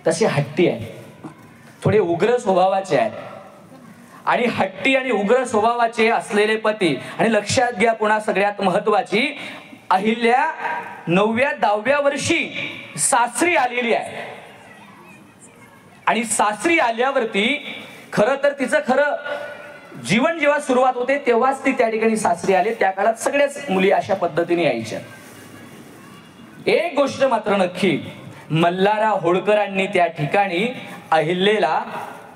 तसे हट्टी आहेत, थोडे उग्र स्वभावाचे आहेत. आणि हट्टी आणि उग्र स्वभावाचे असलेले पती. आणि लक्षात घ्या पुन्हा सगळ्यात महत्वाची, अहिल्या 9व्या 10व्या वर्षी सासरी आलेली आहे. आणि सासरी आल्यावरती खरं तर तिचं खरं जीवन जेव्हा सुरुवात होते तेव्हाच ती त्या ठिकाणी सासरी आले. त्या काळात सगळ्याच मुली अशा पद्धतीने यायच्या. एक गोष्ट मात्र नक्की, मल्हारराव होळकरांनी त्या ठिकाणी अहिल्याला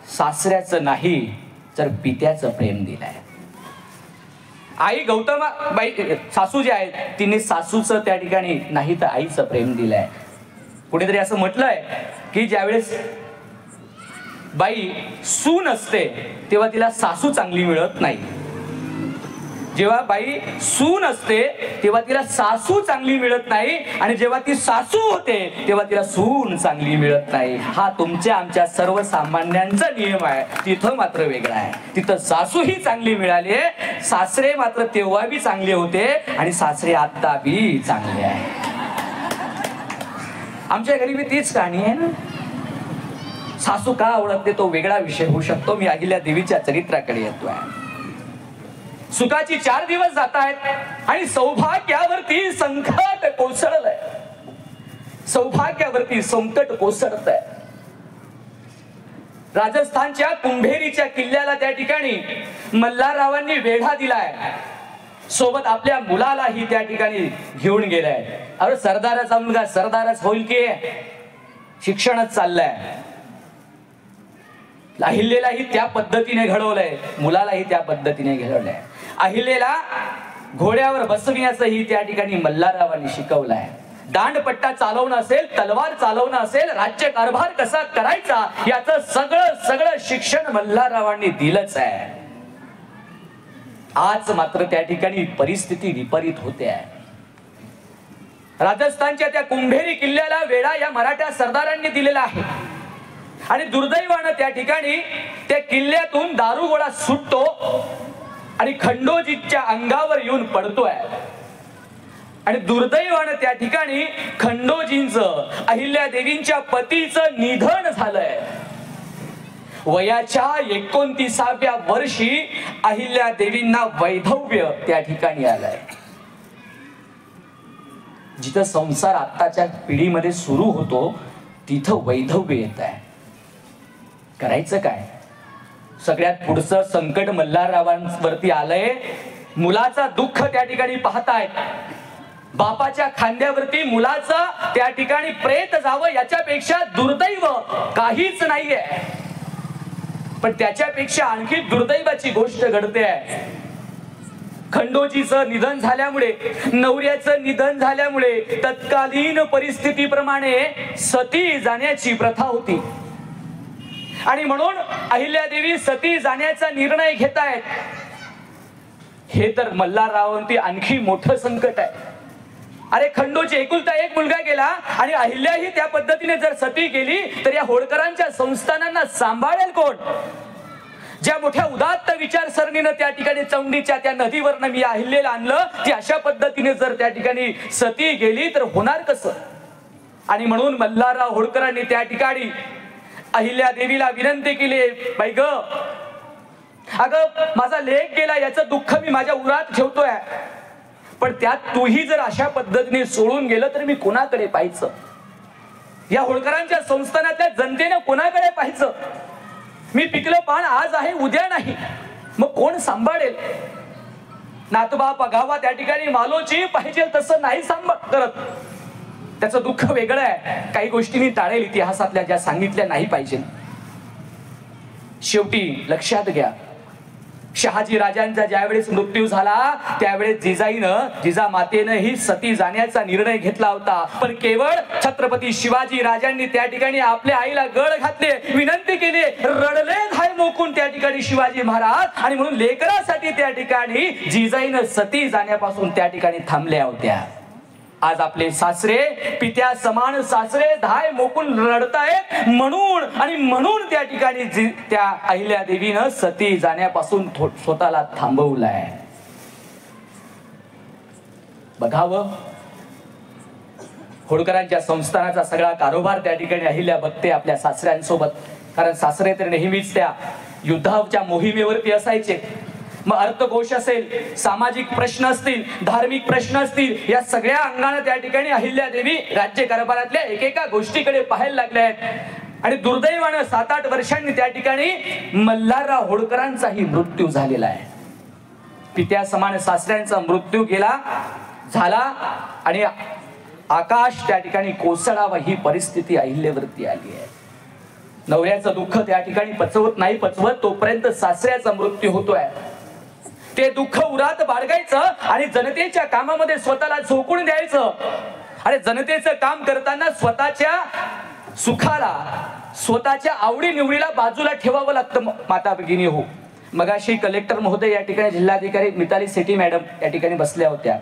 सासऱ्याचं नाही तर पित्याचं प्रेम दिलंय. आई गौतमाबाई सासू जे आहेत तिने सासूचं त्या ठिकाणी नाही तर आईचं प्रेम दिलंय. कुठेतरी असं म्हटलंय की ज्यावेळेस बाई सून असते तेव्हा तिला सासू चांगली मिळत नाही. जेव्हा बाई सून असते तेव्हा तिला सासू चांगली मिळत नाही. आणि जेव्हा ती सासू होते तेव्हा तिला सून चांगली मिळत नाही. हा तुमच्या आमच्या सर्वसामान्यांचा नियम आहे. तिथं मात्र वेगळा आहे. तिथं सासू ही चांगली मिळाली, सासरे मात्र तेव्हा बी चांगले होते आणि सासरे आता बी चांगले आहे. आमच्या घरी बी तीच कहाणी आहे ना. सासू का आवडते तो वेगळा विषय होऊ शकतो. मी अहिल्या देवीच्या चरित्राकडे येतोय. सुखाची 4 दिवस जात आहेत आणि सौभाग्यावरती संकट कोसळलंय. सौभाग्यावरती संकट कोसळतंय. राजस्थानच्या कुंभेरीच्या किल्ल्याला त्या ठिकाणी मल्हाररावांनी वेढा दिलाय. सोबत आपल्या मुलालाही त्या ठिकाणी घेऊन गेलाय. अरे सरदाराचा मुलगा सरदारच होईल की, शिक्षणच चाललंय. अहिल्यालाही त्या पद्धतीने घडवलंय, मुलालाही त्या पद्धतीने घडवलंय. अहिल्याला घोड्यावर बसविण्याचंही त्या ठिकाणी मल्हाररावांनी शिकवलंय. दांडपट्टा चालवणं असेल, तलवार चालवणं असेल, राज्यकारभार कसा करायचा याचं सगळं शिक्षण मल्हाररावांनी दिलंच आहे. आज मात्र त्या ठिकाणी परिस्थिती विपरीत होते आहे. राजस्थानच्या त्या कुंभेरी किल्ल्याला वेढा या मराठा सरदारांनी दिलेला आहे आणि दुर्दैवानं त्या ठिकाणी त्या किल्ल्यातून दारुगोळा सुटतो आणि खंडोजीच्या अंगावर येऊन पडतोय. आणि दुर्दैवानं त्या ठिकाणी खंडोजींचं, अहिल्यादेवींच्या पतीचं निधन झालंय. वयाच्या 29व्या वर्षी अहिल्यादेवींना वैधव्य त्या ठिकाणी आलंय. जिथं संसार आत्ताच्या पिढीमध्ये सुरू होतो तिथं वैधव्य येत आहे. करायचं काय? सगळ्यात पुढचं संकट मल्हाररावांवरती आलंय. मुलाचा दुःख त्या ठिकाणी पाहतायत. बापाच्या खांद्यावरती मुलाचं त्या ठिकाणी प्रेत जावं याच्यापेक्षा दुर्दैव काहीच नाहीये. पण त्याच्यापेक्षा आणखी दुर्दैवाची गोष्ट घडते आहे. खंडोजीचं निधन झाल्यामुळे, नवऱ्याचं निधन झाल्यामुळे तत्कालीन परिस्थितीप्रमाणे सती जाण्याची प्रथा होती आणि म्हणून अहिल्यादेवी सती जाण्याचा निर्णय घेतायत. हे तर मल्हाररावांवरती आणखी मोठं संकट आहे. अरे खंडोजी एकुलता एक मुलगा गेला आणि अहिल्याही त्या पद्धतीने जर सती गेली तर या होळकरांच्या संस्थानांना सांभाळेल कोण? ज्या मोठ्या उदात्त विचारसरणीनं त्या ठिकाणी चौंडीच्या त्या नदीवरनं मी अहिल्याला आणलं, ती अशा पद्धतीने जर त्या ठिकाणी सती गेली तर होणार कसं? आणि म्हणून मल्हारराव होळकरांनी त्या ठिकाणी अहिल्यादेवीला विनंती केली, बाई ग, अगं माझा लेक गेला याचं दुःख मी माझ्या उरात ठेवतोय, पण त्यात तूही जर अशा पद्धतीने सोडून गेलं तर मी कोणाकडे पाहायचं? या होळकरांच्या संस्थानातल्या जनतेने कोणाकडे पाहायचं? मी पिकलं पान आज आहे उद्या नाही, मग कोण सांभाळेल? नातबा पगावा त्या ठिकाणी मालोची पाहिजे तसं नाही सांभाळ करत. त्याचं दुःख वेगळं आहे. काही गोष्टी मी टाळेल इतिहासातल्या, ज्या सांगितल्या नाही पाहिजे. शेवटी लक्षात घ्या, शहाजी राजांचा ज्यावेळेस मृत्यू झाला त्यावेळेस जिजामातेनं ही सती जाण्याचा निर्णय घेतला होता. पण केवळ छत्रपती शिवाजी राजांनी त्या ठिकाणी आपल्या आईला गळ घातले, विनंती केली, रडले धाय मोकून त्या ठिकाणी शिवाजी महाराज. आणि म्हणून लेकरासाठी त्या ठिकाणी जिजाईनं सती जाण्यापासून त्या ठिकाणी थांबल्या होत्या. आज आपले सासरे, पित्या समान सासरे धाय मोकून रडतायत म्हणून त्या ठिकाणी त्या अहिल्यादेवीनं सती जाण्यापासून स्वतःला थांबवलाय. बघावं, होळकरांच्या संस्थानाचा सगळा कारोबार त्या ठिकाणी अहिल्या बघते आपल्या सासऱ्यांसोबत. कारण सासरे तर नेहमीच त्या युद्धाच्या मोहिमेवरती असायचे. मग अर्थकोश असेल, सामाजिक प्रश्न असतील, धार्मिक प्रश्न असतील, या सगळ्या अंगाने त्या ठिकाणी अहिल्यादेवी राज्य कारभारातल्या एकेका गोष्टीकडे पाहायला लागल्या आहेत. आणि दुर्दैवानं 7-8 वर्षांनी त्या ठिकाणी मल्हारराव होळकरांचाही मृत्यू झालेला आहे. पित्या समान सासऱ्यांचा मृत्यू झाला आणि आकाश त्या ठिकाणी कोसळावं ही परिस्थिती अहिल्यावरती आली आहे. नवऱ्याचं दुःख त्या ठिकाणी पचवत तोपर्यंत सासऱ्याचा मृत्यू होतोय. ते दुःख उरात बाळगायचं आणि जनतेच्या कामामध्ये स्वतःला झोकून द्यायचं. आणि जनतेचं काम करताना स्वतःच्या सुखाला, स्वतःच्या आवडी निवडीला बाजूला ठेवावं लागतं. माता भगिनी हो, मगाशी कलेक्टर महोदय या ठिकाणी, जिल्हाधिकारी मिताली सेठी मॅडम या ठिकाणी बसल्या होत्या.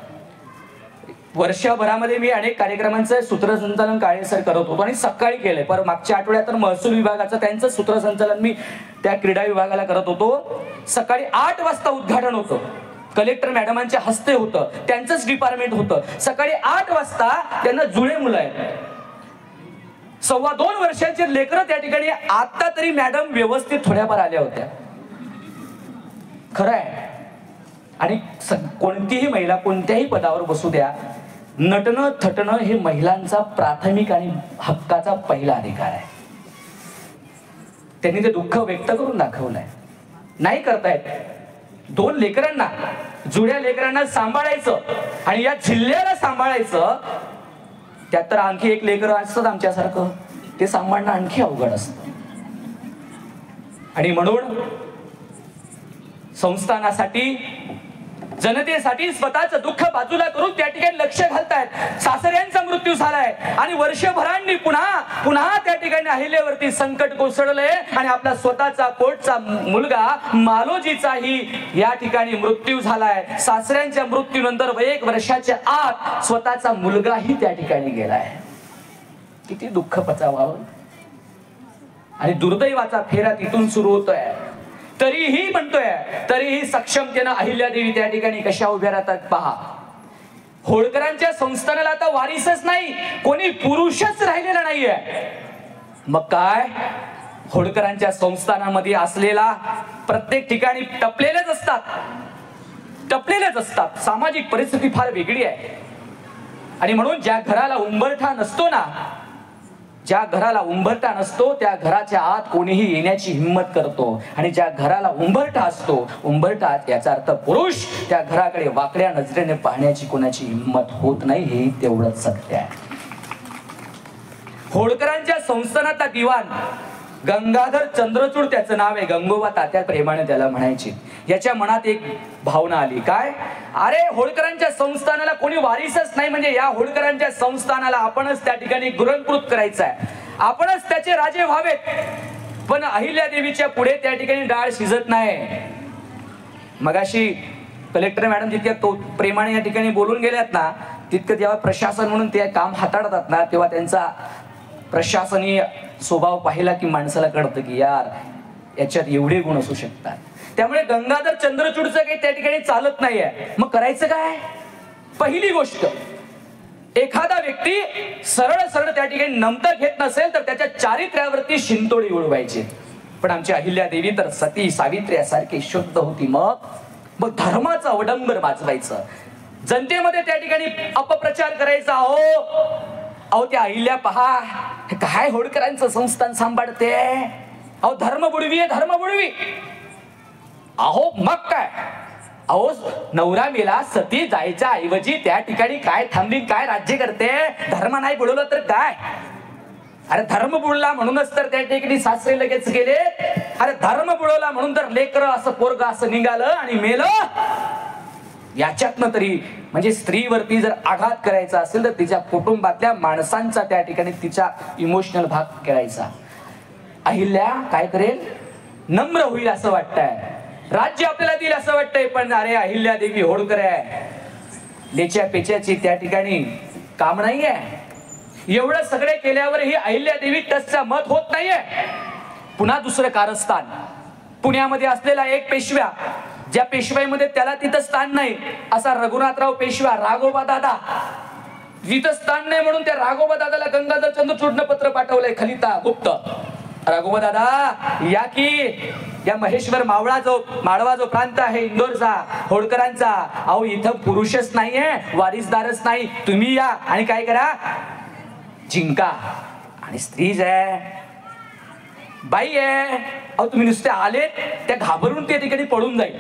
वर्षभरामध्ये मी अनेक कार्यक्रमांचं सूत्रसंचालन काळेसर करत होतो आणि सकाळी केलंय. पर मागच्या आठवड्यात तर महसूल विभागाचं त्यांचं सूत्रसंचालन मी त्या क्रीडा विभागाला करत होतो. सकाळी 8 वाजता उद्घाटन होतं, कलेक्टर मॅडमांच्या हस्ते होतं, त्यांचंच डिपार्टमेंट होतं. सकाळी 8 वाजता त्यांना जुळे मुलं आहेत, 2.25 वर्षाचे लेकरं त्या ठिकाणी. आता तरी मॅडम व्यवस्थित थोड्याफार आल्या होत्या, खरं आहे. आणि कोणतीही महिला कोणत्याही पदावर बसू द्या, नटणं थटणं हे महिलांचा प्राथमिक आणि हक्काचा पहिला अधिकार आहे. त्यांनी ते दुःख व्यक्त करून दाखवलंय. नाही करतायत. 2 लेकरांना, जुळ्या लेकरांना सांभाळायचं आणि या जिल्ह्याला सांभाळायचं, त्यात तर आणखी एक लेकर असतं आमच्यासारखं, ते सांभाळणं आणखी अवघड असतं. आणि म्हणून संस्थानासाठी, जनतेसाठी स्वतःचं दुःख बाजूला करून त्या ठिकाणी लक्ष घालतायत. सासऱ्यांचा मृत्यू आणि वर्षभरांनी पुन्हा पुन्हा त्या ठिकाणी अहिल्यावरती संकट कोसळले आणि आपला स्वतःचा पोटचा मुलगा मालोजीचाही या ठिकाणी मृत्यू झालाय. सासऱ्यांच्या मृत्यूनंतर 1 वर्षाच्या आत स्वतःचा मुलगाही त्या ठिकाणी गेलाय. किती दुःख पचावावं. आणि दुर्दैवाचा फेरा तिथून सुरू होतोय. तरीही म्हणतोय, तरीही सक्षमतेनं अहिल्यादेवी त्या ठिकाणी कशा उभ्या राहतात पहा. होळकरांच्या संस्थानाला आता वारीसच नाही, कोणी पुरुषच राहिलेला नाहीये. मग काय, होळकरांच्या संस्थानामध्ये असलेला प्रत्येक ठिकाणी टपलेलेच असतात, टपलेलेच असतात. सामाजिक परिस्थिती फार वेगळी आहे. आणि म्हणून ज्या घराला उंबरठा नसतो ना, ज्या घराला उंबरठा नसतो त्या घराच्या आत कोणीही येण्याची हिंमत करतो. आणि ज्या घराला उंबरठा असतो, उंबरठा याचा अर्थ पुरुष, त्या घराकडे वाकड्या नजरेने पाहण्याची कोणाची हिंमत होत नाही, हे तेवढंच सत्य आहे. होळकरांच्या संस्थानाचा दिवाण गंगाधर चंद्रचूड त्याचं नाव आहे. गंगोबा तात्या प्रेमाने त्याला म्हणायचे. याच्या मनात एक भावना आली, काय, अरे होळकरांच्या संस्थानाला कोणी वारीसच नाही, म्हणजे या होळकरांच्या संस्थानाला आपणच त्या ठिकाणी गिरंकृत करायचं आहे, आपणच त्याचे राजे व्हावेत. पण अहिल्यादेवीच्या पुढे त्या ठिकाणी डाळ शिजत नाही. मगाशी कलेक्टर मॅडम जितक्या प्रेमाने या ठिकाणी बोलून गेल्यात ना, तितकं जेव्हा प्रशासन म्हणून ते काम हाताळतात ना, तेव्हा त्यांचा प्रशासनीय स्वभाव पाहिला की माणसाला कळतं की यार याच्यात एवढे गुण असू शकतात. त्यामुळे गंगाधर चंद्रचूडचं काही त्या ठिकाणी चालत नाहीये. मग करायचं काय? पहिली गोष्ट, एखादा व्यक्ती सरळ सरळ त्या ठिकाणी नमतं घेत नसेल तर त्याच्या चारित्र्यावरती शिंतोडी उडवायची. पण आमची अहिल्यादेवी तर सती सावित्री यासारखी शुद्ध होती. मग धर्माचं अवडंबर वाजवायचं, जनतेमध्ये त्या ठिकाणी अपप्रचार करायचा. अहो त्या अहिल्या पहा, काय होळकरांचं संस्थान सांभाळते, अहो धर्म बुडवी आहे, धर्म बुडवी. अहो मग काय, अहो नवरा मेला, सती जायच्या ऐवजी त्या ठिकाणी काय थांबली, काय राज्य करते. धर्म नाही बुडवलं तर काय, अरे धर्म बुडला म्हणूनच तर त्या ठिकाणी सासरे लगेच गेले. अरे धर्म बुडवला म्हणून तर लेकर असं पोरग असं निघालं आणि मेलं. याच्यातनं तरी म्हणजे स्त्रीवरती जर आघात करायचा असेल तर तिच्या कुटुंबातल्या माणसांचा त्या ठिकाणी तिचा इमोशनल भाग करायचा. अहिल्या काय करेल, नम्र होईल असं वाटतंय, राज्य आपल्याला देईल असं वाटतंय. पण अरे अहिल्यादेवी होळकर आहे, लेच्या पेच्याची त्या ठिकाणी काम नाहीये. एवढं सगळे केल्यावर ही अहिल्यादेवी टचचा मत होत नाहीये. पुन्हा दुसरं कारस्थान, पुण्यामध्ये असलेला एक पेशव्या, ज्या पेशवाईमध्ये त्याला तिथं स्थान नाही, असा रघुनाथराव पेशवा, राघोबा दादा, तिथं स्थान नाही म्हणून त्या राघोबा दादाला गंगाधर चंद्रचूडनं पत्र पाठवलंय, खलिता गुप्त. राघोबा दादा या की, या महेश्वर माळवा जो प्रांत आहे इंदोरचा, होळकरांचा, अहो इथं पुरुषच नाहीये, वारीसदारच नाही, तुम्ही या आणि काय करा, जिंका. आणि स्त्रीज आहे, बाई आहे, अहो तुम्ही नुसते आले, त्या घाबरून त्या ठिकाणी पडून जाईल.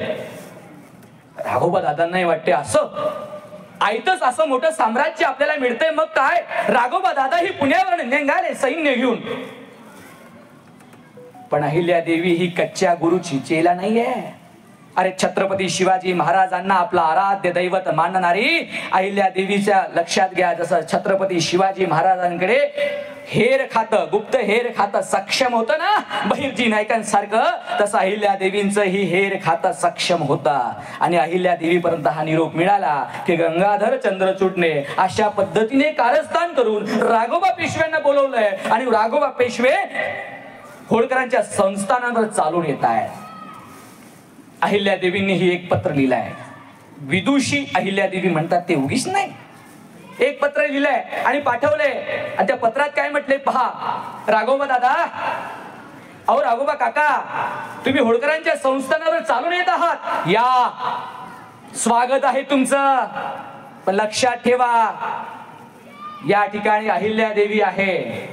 राघोबा दादांनाही वाटते असं आयतच असं मोठं साम्राज्य आपल्याला मिळतंय. मग काय, राघोबा दादा ही पुण्यावर निघाले सैन्य घेऊन. पण अहिल्यादेवी ही कच्च्या गुरुची चेला नाहीये. अरे छत्रपती शिवाजी महाराजांना आपला आराध्य दैवत मानणारी अहिल्यादेवीच्या लक्षात घ्या, जसं छत्रपती शिवाजी महाराजांकडे हेर खातं, गुप्त हेर खातं सक्षम होतं ना बहिर्जी नायकांसारखं, तसं अहिल्यादेवींचं ही हेर खातं सक्षम होता. आणि अहिल्यादेवीपर्यंत हा निरोप मिळाला की गंगाधर चंद्रचूडने अशा पद्धतीने कारस्थान करून राघोबा पेशव्यांना बोलवलंय आणि राघोबा पेशवे होळकरांच्या संस्थानावर चालून येत आहे. अहिल्यादेवींनी ही एक पत्र लिहिलंय. विदुषी अहिल्यादेवी म्हणतात ते उगीच नाही, एक पत्र लिहिलंय आणि पाठवलंय. आणि त्या पत्रात काय म्हटलंय पहा, राघोबा दादा, अहो राघोबा काका, तुम्ही होळकरांच्या संस्थानावर चालून येत आहात, या स्वागत आहे तुमचं. पण लक्षात ठेवा, या ठिकाणी अहिल्यादेवी आहे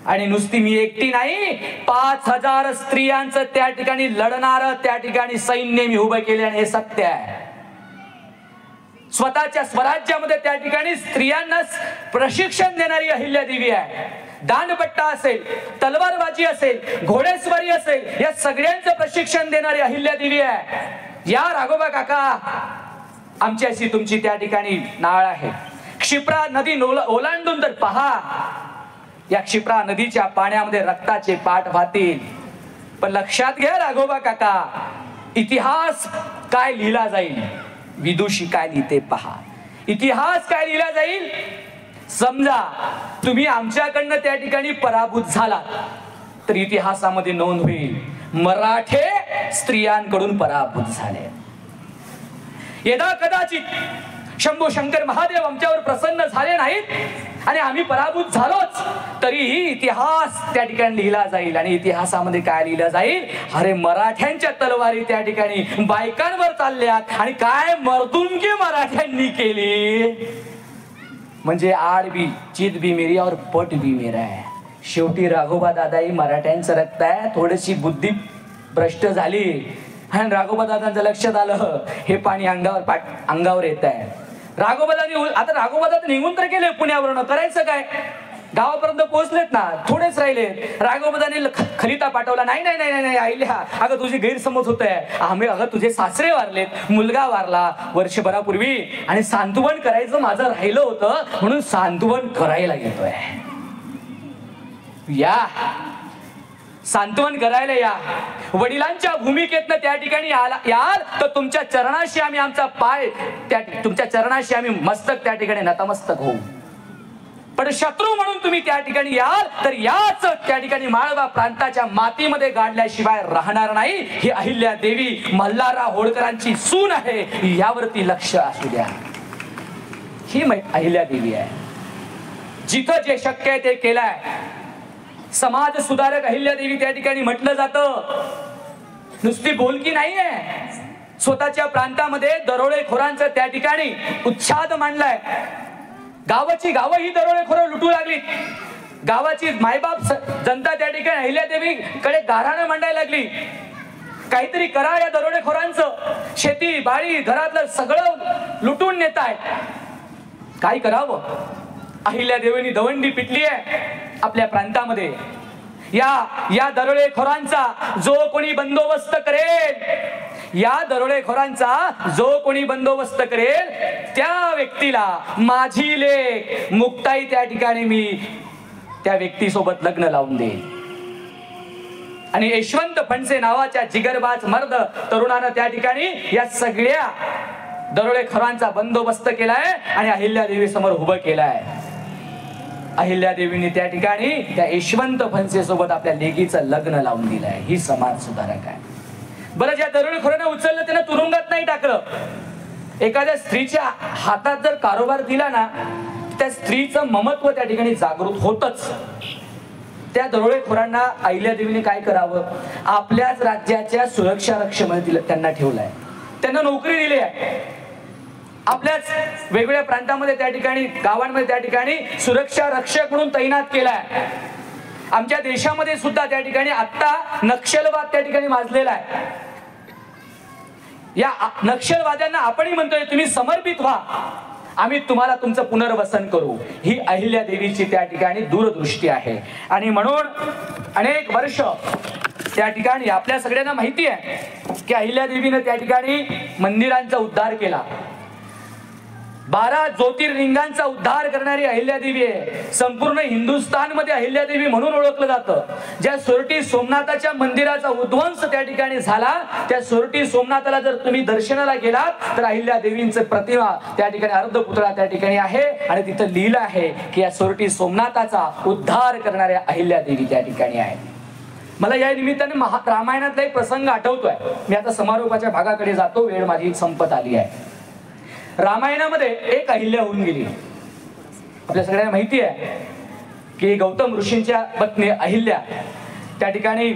आणि नुसती मी एकटी नाही, 5000 स्त्रियांचं त्या ठिकाणी लढणार त्या ठिकाणी सैन्य मी उभं केले. आणि हे सत्य आहे. स्वतःच्या स्वराज्यामध्ये त्या ठिकाणी स्त्रियांना प्रशिक्षण देणारी अहिल्यादेवी आहे. दांडपट्टा असेल, तलवारबाजी असेल, घोडेस्वारी असेल, या सगळ्यांचं प्रशिक्षण देणारी अहिल्यादेवी आहे. या राघोबा काका, आमची अशी तुमची त्या ठिकाणी नाळ आहे. क्षिप्रा नदी ओलांडून तर पहा, या क्षिप्रा नदीच्या पाण्यामध्ये रक्ताचे पाठ वाहतील. पण लक्षात घ्या राघोबा काका, इतिहास काय लिहिला जाईल, विदुषी काय लिहिते पहा. इतिहास काय लिहिला जाईल, समजा तुम्ही आमच्याकडनं त्या ठिकाणी पराभूत झाला तर इतिहासामध्ये नोंद होईल, मराठे स्त्रियांकडून पराभूत झाले. यदा कदाचित शंभू शंकर महादेव आमच्यावर प्रसन्न झाले नाहीत आणि आम्ही पराभूत झालोच, तरीही इतिहास त्या ठिकाणी लिहिला जाईल. आणि इतिहासामध्ये काय लिहिलं जाईल, अरे मराठ्यांच्या तलवारी त्या ठिकाणी बायकांवर चालल्यात आणि काय मर्दुंगी मराठ्यांनी केली. म्हणजे आड भी चित भी मेरी और पट भी मेरा है. शेवटी राघोबा दादाही मराठ्यांचं रक्त आहे. थोडीशी बुद्धी भ्रष्ट झाली आणि राघोबा दादांचं लक्षात आलं हे पाणी अंगावर येत आहे. राघोबा दादा निघून तर गेले पुण्यावरून, करायचं काय, गावापर्यंत पोहोचलेत ना, थोडेच राहिले. राघोबादाने खलिता पाठवला, नाही नाही नाही नाही आईल्या, अगं तुझी गैरसमज होत आहे, अगं तुझे सासरे वारलेत, मुलगा वारला वर्षभरापूर्वी आणि सांत्वन करायचं माझं राहिलं होतं म्हणून सांत्वन करायला येतोय. या सांत्वन करायला या, वडिलांच्या भूमिकेतनं त्या ठिकाणी याल तर तुमच्या चरणाशी आम्ही आमचा पाय, तुमच्या चरणाशी आम्ही मस्तक त्या ठिकाणी नतमस्तक होऊ. पण शत्रू म्हणून तुम्ही त्या ठिकाणी याल तर याच त्या ठिकाणी माळवा प्रांताच्या मातीमध्ये गाडल्याशिवाय राहणार नाही. ही अहिल्या देवी मल्हारराव होळकरांची सून आहे, यावरती लक्ष असू द्या. ही अहिल्या देवी आहे. जिथं जे शक्य आहे ते केलंय. समाज सुधारक अहिल्या देवी त्या ठिकाणी म्हटलं जातं. नुसती बोलकी नाहीये, स्वतःच्या प्रांतामध्ये दरोडेखोरांचं त्या ठिकाणी उच्छाद मांडलाय. गावाची गावं ही दरोडेखोर लुटू लागली. गावाची मायबाप जनता त्या ठिकाणी अहिल्या देवीकडे गाऱ्हाणं मांडायला लागली. काहीतरी करा या दरोडेखोरांचं, शेती बाळी घरातलं सगळं लुटून नेताय, काय करावं. अहिल्या देवीने दवंडी पिटली आहे आपल्या प्रांतामध्ये. या दरोडेखोरांचा जो कोणी बंदोबस्त करेल, या दरोडेखोरांचा जो कोणी बंदोबस्त करेल त्या व्यक्तीला माझी लेक मुक्ताई त्या ठिकाणी मी त्या व्यक्तीसोबत लग्न लावून देईल. आणि यशवंत फणसे नावाच्या जिगरबाज मर्द तरुणानं त्या ठिकाणी या सगळ्या दरोडेखोरांचा बंदोबस्त केलाय आणि अहिल्या देवी समोर उभं केलाय. अहिल्या देवीने त्या ठिकाणी त्या यशवंत फणसे सोबत आपल्या लेकीचं लग्न लावून दिलंय. ही समाज सुधारक आहे. बरं, ज्या दरोडेखोरांना उचललं त्यांना तुरुंगात नाही टाकलं. एखाद्या स्त्रीच्या हातात जर कारोबार दिला ना, त्या स्त्रीचं ममत्व त्या ठिकाणी जागृत होतच. त्या दरोडेखोरांना अहिल्या देवीने काय करावं, आपल्याच राज्याच्या सुरक्षा रक्षेमध्ये त्यांना ठेवलंय, त्यांना नोकरी दिली आहे. आपल्याच वेगवेगळ्या प्रांतामध्ये त्या ठिकाणी गावांमध्ये त्या ठिकाणी सुरक्षा रक्षक म्हणून तैनात केलाय. आमच्या देशामध्ये सुद्धा त्या ठिकाणी आता नक्षलवाद त्या ठिकाणी माजलेला आहे. या नक्षलवाद्यांना आपणही म्हणतोय तुम्ही समर्पित व्हा, आम्ही तुम्हाला तुमचं पुनर्वसन करू. ही अहिल्या देवीची त्या ठिकाणी दूरदृष्टी आहे. आणि म्हणून अनेक वर्ष त्या ठिकाणी आपल्या सगळ्यांना माहिती आहे की अहिल्या देवीने त्या ठिकाणी मंदिरांचा उद्धार केला. 12 ज्योतिर्लिंगांचा उद्धार करणारी अहिल्यादेवी आहे. संपूर्ण हिंदुस्थानमध्ये अहिल्यादेवी म्हणून ओळखलं जातं. ज्या सोरटी सोमनाथाच्या मंदिराचा उद्ध्वंस त्या ठिकाणी झाला, त्या सोरटी सोमनाथाला जर तुम्ही दर्शनाला गेलात तर अहिल्यादेवींचं प्रतिमा त्या ठिकाणी अर्धपुतळा त्या ठिकाणी आहे आणि तिथं लिहिलं आहे की या सोरटी सोमनाथाचा उद्धार करणाऱ्या अहिल्यादेवी त्या ठिकाणी आहे. मला या निमित्ताने रामायणातला एक प्रसंग आठवतोय. मी आता समारोपाच्या भागाकडे जातो, वेळ माझी संपत आली आहे. रामायणामध्ये एक अहिल्या होऊन गेली. आपल्या सगळ्यांना माहिती आहे की गौतम ऋषींच्या पत्नी अहिल्या त्या ठिकाणी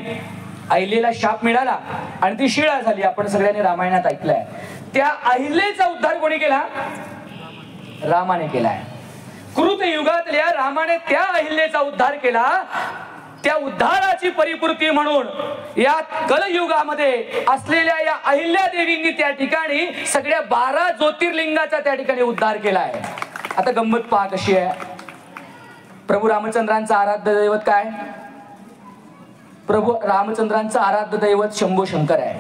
अहिलेला शाप मिळाला आणि ती शिळा झाली. आपण सगळ्यांनी रामायणात ऐकलंय. त्या अहिलेचा उद्धार कोणी केला? रामाने केलाय. कृत युगातल्या रामाने त्या अहिलेचा उद्धार केला. त्या उद्धाराची परिपूर्ती म्हणून या कलयुगामध्ये असलेल्या या अहिल्या देवींनी त्या ठिकाणी सगळ्या 12 ज्योतिर्लिंगाचा त्या ठिकाणी उद्धार केलाय. आता गंमत पहा कशी आहे. प्रभू रामचंद्रांचं आराध्य दैवत काय? प्रभू रामचंद्रांचं आराध्य दैवत शंभू शंकर आहे.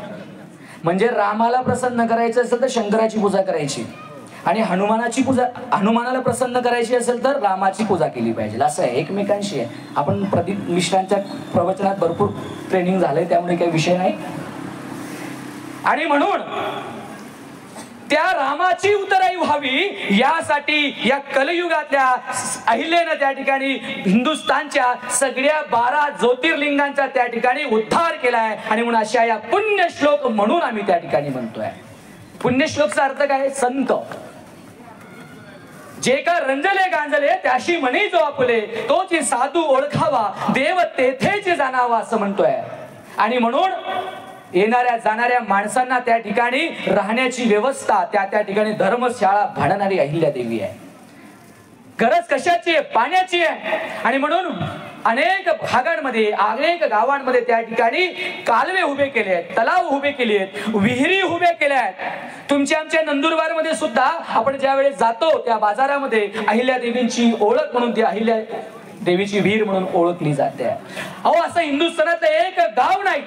म्हणजे रामाला प्रसन्न करायचं असेल तर शंकराची पूजा करायची. आणि हनुमानाची पूजा, हनुमानाला प्रसन्न करायची असेल तर रामाची पूजा केली पाहिजे, असं आहे. एकमेकांशी आहे. आपण प्रदीप मिश्रांच्या प्रवचनात भरपूर ट्रेनिंग झालंय, त्यामुळे काही विषय नाही. आणि म्हणून त्या रामाची उतराई व्हावी यासाठी या कलयुगातल्या अहिल्यानं त्या ठिकाणी हिंदुस्थानच्या सगळ्या 12 ज्योतिर्लिंगांचा त्या ठिकाणी उद्धार केलाय. आणि म्हणून अशा या पुण्यश्लोक म्हणून आम्ही त्या ठिकाणी म्हणतोय. पुण्यश्लोकचा अर्थ काय? संत. जे का रंजले गांजले त्याशी म्हणी जो आपुले, तोची साधू ओळखावा देव तेथेच जाणावा, असं म्हणतोय. आणि म्हणून येणाऱ्या जाणाऱ्या माणसांना त्या ठिकाणी राहण्याची व्यवस्था, त्या ठिकाणी धर्मशाळा भाडणारी अहिल्यादेवी आहे. गरज कशाची आहे? पाण्याची आहे. आणि म्हणून अनेक भागांमध्ये, अनेक गावांमध्ये त्या ठिकाणी कालवे उभे केले आहेत, तलाव उभे केले आहेत, विहिरी उभे केल्या आहेत. तुमच्या आमच्या नंदुरबार मध्ये सुद्धा आपण ज्या वेळेस जातो त्या बाजारामध्ये अहिल्यादेवींची ओळख म्हणून ती अहिल्या देवीची विहीर म्हणून ओळखली जाते. अहो, असं हिंदुस्थानात एक गाव नाही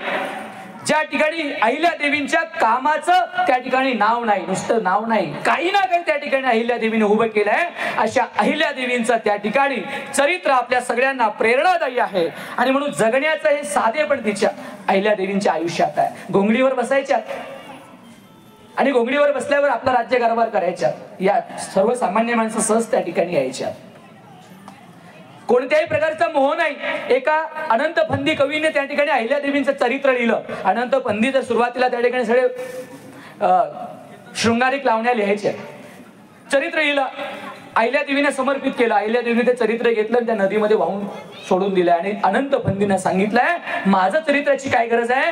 ज्या ठिकाणी अहिल्यादेवींच्या कामाचं त्या ठिकाणी नाव नाही. नुसतं नाव नाही, काही ना काही त्या ठिकाणी अहिल्यादेवीने उभं केलंय. अशा अहिल्यादेवींचं त्या ठिकाणी चरित्र आपल्या सगळ्यांना प्रेरणादायी आहे. आणि म्हणून जगण्याचं हे साधे पण तिच्या अहिल्यादेवींच्या आयुष्यात आहे. घोंगडीवर बसायच्या आणि घोंगडीवर बसल्यावर आपला राज्यकारभार करायच्या. या सर्वसामान्य माणसं सहज त्या ठिकाणी यायच्या. कोणत्याही प्रकारचा मोह नाही. एका अनंत फंदी कवीने त्या ठिकाणी अहिल्यादेवींचं चरित्र लिहिलं. अनंत फंदी तर सुरुवातीला त्या ठिकाणी सगळे शृंगारिक लावण्या लिहायच्या. चरित्र लिहिलं, अहिल्यादेवीने समर्पित केलं. अहिल्यादेवीने ते चरित्र घेतलं आणि त्या नदीमध्ये वाहून सोडून दिलं. आणि अनंत फंदीने सांगितलंय, माझं चरित्राची काय गरज आहे?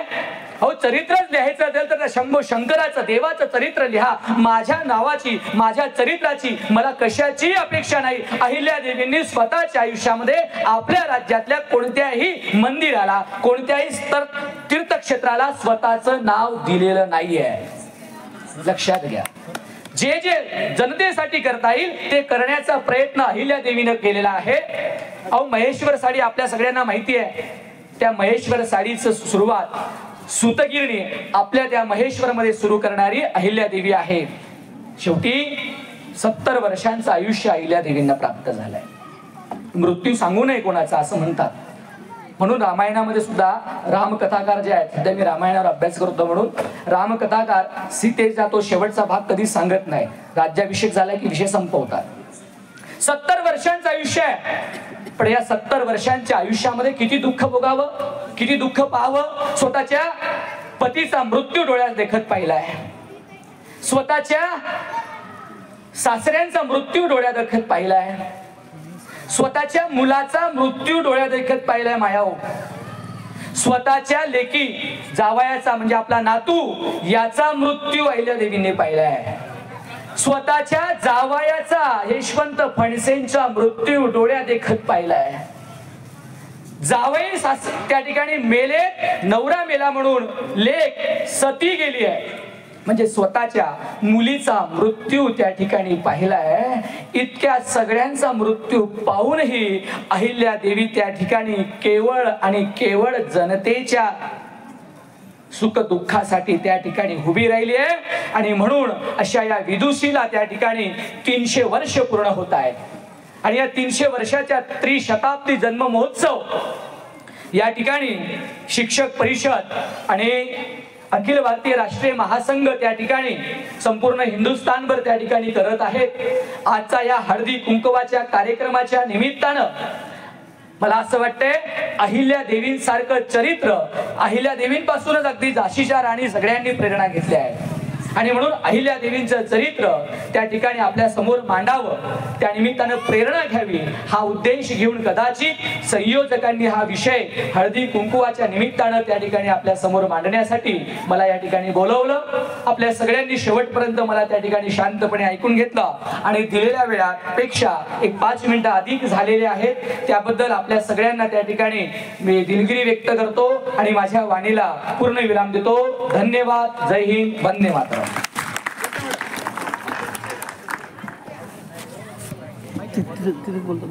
हो, चरित्रच लिहायचं असेल तर शंभो शंकराचं, देवाचं चरित्र लिहा. माझ्या नावाची, माझ्या चरित्राची मला कशाची अपेक्षा नाही. अहिल्यादेवींनी स्वतःच्या आयुष्यामध्ये आपल्या राज्यातल्या कोणत्याही मंदिराला, कोणत्याही तीर्थक्षेत्राला स्वतःचं नाव दिलेलं नाहीये. लक्षात घ्या. जे जे जनतेसाठी करता येईल ते करण्याचा प्रयत्न अहिल्यादेवीनं केलेला आहे. अहो, महेश्वर साडी आपल्या सगळ्यांना माहिती आहे. त्या महेश्वर साडीचं सुरुवात सूतगिरणी आपल्या त्या महेश्वर मध्ये सुरू करणारी अहिल्यादेवी आहे. शेवटी 70 वर्षांचं आयुष्य अहिल्यादेवींना प्राप्त झालंय. मृत्यू सांगू नये कोणाचा, असं म्हणतात. म्हणून रामायणामध्ये सुद्धा रामकथाकार जे आहेत, सध्या मी रामायणावर अभ्यास करतो म्हणून रामकथाकार सीतेचा तो शेवटचा भाग कधी सांगत नाही. राज्याभिषेक झाला की विषय संपवतात. 70 वर्षांचं आयुष्य आहे. पण या 70 वर्षांच्या आयुष्यामध्ये किती दुःख भोगावं, किती दुःख पाहावं. स्वतःच्या पतीचा मृत्यू डोळ्यात देखत पाहिलाय. स्वतःच्या सासऱ्यांचा मृत्यू डोळ्यात देखत पाहिलाय. स्वतःच्या मुलाचा मृत्यू डोळ्यात देखत पाहिलाय. मायाओ, स्वतःच्या लेकी जावयाचा म्हणजे आपला नातू याचा मृत्यू अहिल्यादेवीने पाहिलाय. स्वतःच्या जावयाचा यशवंत फणसेंचा मृत्यू डोळ्यात देखत पाहिलाय. जावई त्या ठिकाणी मेले, नवरा मेला म्हणून लेक सती गेली आहे. म्हणजे स्वतःच्या मुलीचा मृत्यू त्या ठिकाणी पाहिलाय. इतक्या सगळ्यांचा मृत्यू पाहूनही अहिल्यादेवी त्या ठिकाणी केवळ आणि केवळ जनतेच्या सुख दुःखासाठी त्या ठिकाणी उभी राहिली आहे. आणि म्हणून अशा या विदुषीला त्या ठिकाणी 300 वर्ष पूर्ण होत आहेत. आणि या 300 वर्षाच्या त्रिशताब्दी जन्म महोत्सव या ठिकाणी शिक्षक परिषद आणि अखिल भारतीय राष्ट्रीय महासंघ त्या ठिकाणी संपूर्ण हिंदुस्थानभर त्या ठिकाणी करत आहेत. आजचा या हळदी कुंकवाच्या कार्यक्रमाच्या निमित्तानं मला असं वाटतंय अहिल्यादेवींसारखं चरित्र अहिल्यादेवींपासूनच अगदी झाशीच्या राणी सगळ्यांनी प्रेरणा घेतली आहे. आणि म्हणून अहिल्यादेवींचं चरित्र त्या ठिकाणी आपल्या समोर मांडावं, त्या निमित्तानं प्रेरणा घ्यावी हा उद्देश घेऊन कदाचित संयोजकांनी हा विषय हळदी कुंकुवाच्या निमित्तानं त्या ठिकाणी आपल्या समोर मांडण्यासाठी मला या ठिकाणी बोलवलं. आपल्या सगळ्यांनी शेवटपर्यंत मला त्या ठिकाणी शांतपणे ऐकून घेतलं आणि दिलेल्या वेळापेक्षा एक 5 मिनिटं अधिक झालेले आहेत. त्याबद्दल आपल्या सगळ्यांना त्या ठिकाणी मी दिलगिरी व्यक्त करतो आणि माझ्या वाणीला पूर्ण विराम देतो. धन्यवाद. जय हिंद. वंदे मातरम. बोलतो